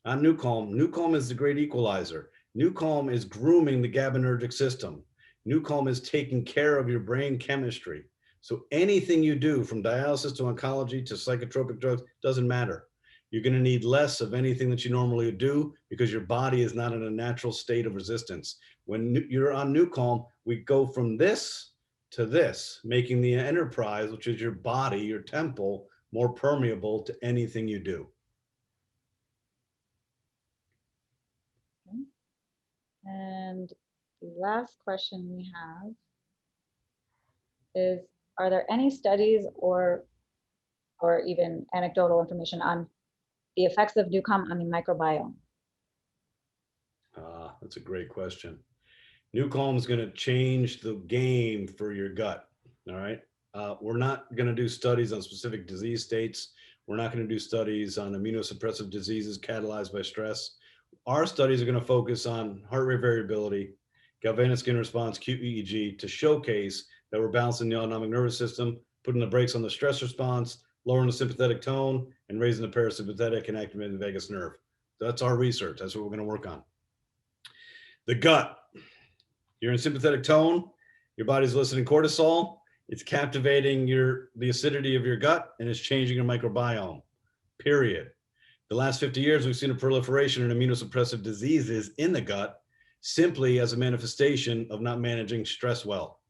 on NuCalm is the great equalizer. NuCalm is grooming the GABAergic system. NuCalm is taking care of your brain chemistry. So anything you do, from dialysis to oncology to psychotropic drugs, doesn't matter. You're going to need less of anything that you normally do because your body is not in a natural state of resistance. When you're on NuCalm, we go from this to this, making the enterprise, which is your body, your temple, more permeable to anything you do. Okay. And the last question we have is, are there any studies or even anecdotal information on the effects of NuCalm on the microbiome? That's a great question. NuCalm is going to change the game for your gut. All right. We're not going to do studies on specific disease states. We're not going to do studies on immunosuppressive diseases catalyzed by stress. Our studies are going to focus on heart rate variability, galvanic skin response, QEEG, to showcase that we're balancing the autonomic nervous system, putting the brakes on the stress response, lowering the sympathetic tone, and raising the parasympathetic and activating the vagus nerve. That's our research. That's what we're going to work on. The gut. You're in sympathetic tone. Your body's eliciting cortisol. It's captivating the acidity of your gut, and it's changing your microbiome, period. The last 50 years, we've seen a proliferation in immunosuppressive diseases in the gut simply as a manifestation of not managing stress well.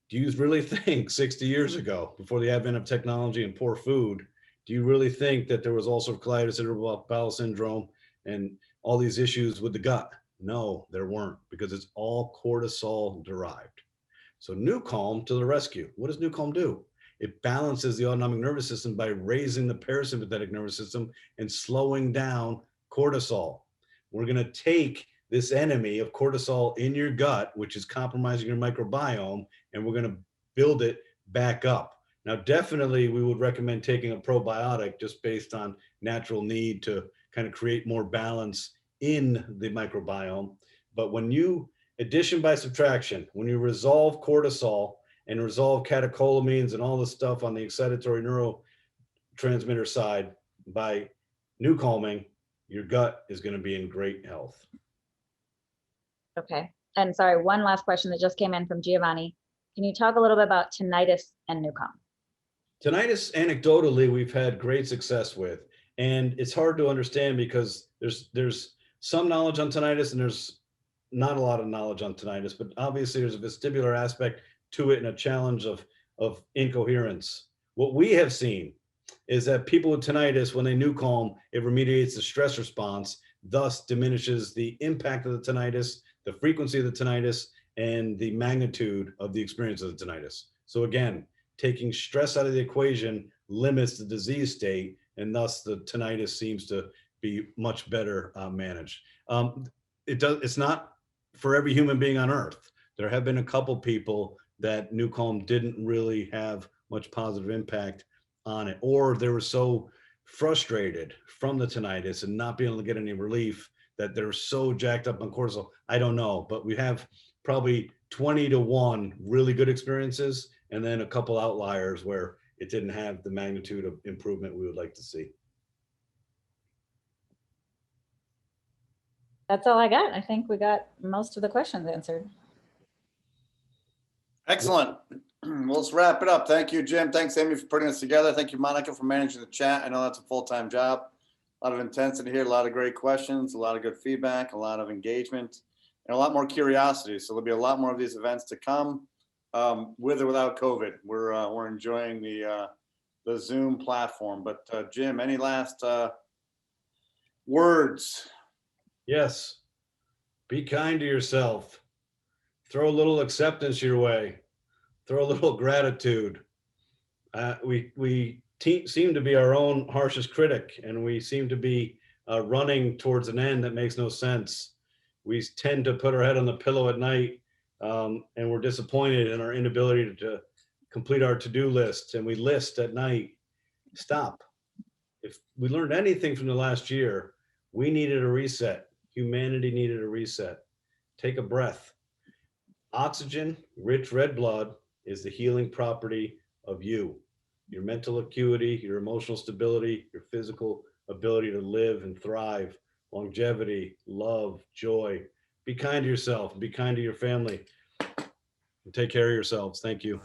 Do you really think 60 years ago, before the advent of technology and poor food, do you really think that there was ulcerative colitis, irritable bowel syndrome, and all these issues with the gut? No, there weren't, because it's all cortisol derived. So NuCalm to the rescue. What does NuCalm do? It balances the autonomic nervous system by raising the parasympathetic nervous system and slowing down cortisol. We're going to take this enemy of cortisol in your gut, which is compromising your microbiome, and we're going to build it back up. Now, definitely we would recommend taking a probiotic just based on natural need to kind of create more balance in the microbiome. But when you, addition by subtraction, when you resolve cortisol and resolve catecholamines and all the stuff on the excitatory neurotransmitter side by NuCalming, your gut is going to be in great health. Okay. And sorry, one last question that just came in from Giovanni. Can you talk a little bit about tinnitus and NuCalm? Tinnitus, anecdotally, we've had great success with, and it's hard to understand because there's some knowledge on tinnitus and there's not a lot of knowledge on tinnitus, but obviously there's a vestibular aspect to it and a challenge of incoherence. What we have seen is that people with tinnitus, when they NuCalm, it remediates the stress response, thus diminishes the impact of the tinnitus, the frequency of the tinnitus, and the magnitude of the experience of the tinnitus. So again, taking stress out of the equation limits the disease state, and thus the tinnitus seems to be much better managed. It's not for every human being on earth. There have been a couple people that NuCalm didn't really have much positive impact on it, or they were so frustrated from the tinnitus and not being able to get any relief that they're so jacked up on cortisol. I don't know, but we have probably 20 to 1 really good experiences, and then a couple outliers where it didn't have the magnitude of improvement we would like to see. That's all I got. I think we got most of the questions answered. Excellent. Well, let's wrap it up. Thank you, Jim. Thanks, Amy, for putting us together. Thank you, Monica, for managing the chat. I know that's a full-time job. A lot of intensity here, a lot of great questions, a lot of good feedback, a lot of engagement, and a lot more curiosity. So there'll be a lot more of these events to come, with or without COVID. We're enjoying the Zoom platform. But Jim, any last words? Yes. Be kind to yourself. Throw a little acceptance your way. Throw a little gratitude. We seem to be our own harshest critic, and we seem to be running towards an end that makes no sense. We tend to put our head on the pillow at night, and we're disappointed in our inability to complete our to-do list, and we list at night. Stop. If we learned anything from the last year, we needed a reset. Humanity needed a reset. Take a breath. Oxygen, rich red blood, is the healing property of you. Your mental acuity, your emotional stability, your physical ability to live and thrive, longevity, love, joy. Be kind to yourself, be kind to your family, and take care of yourselves. Thank you.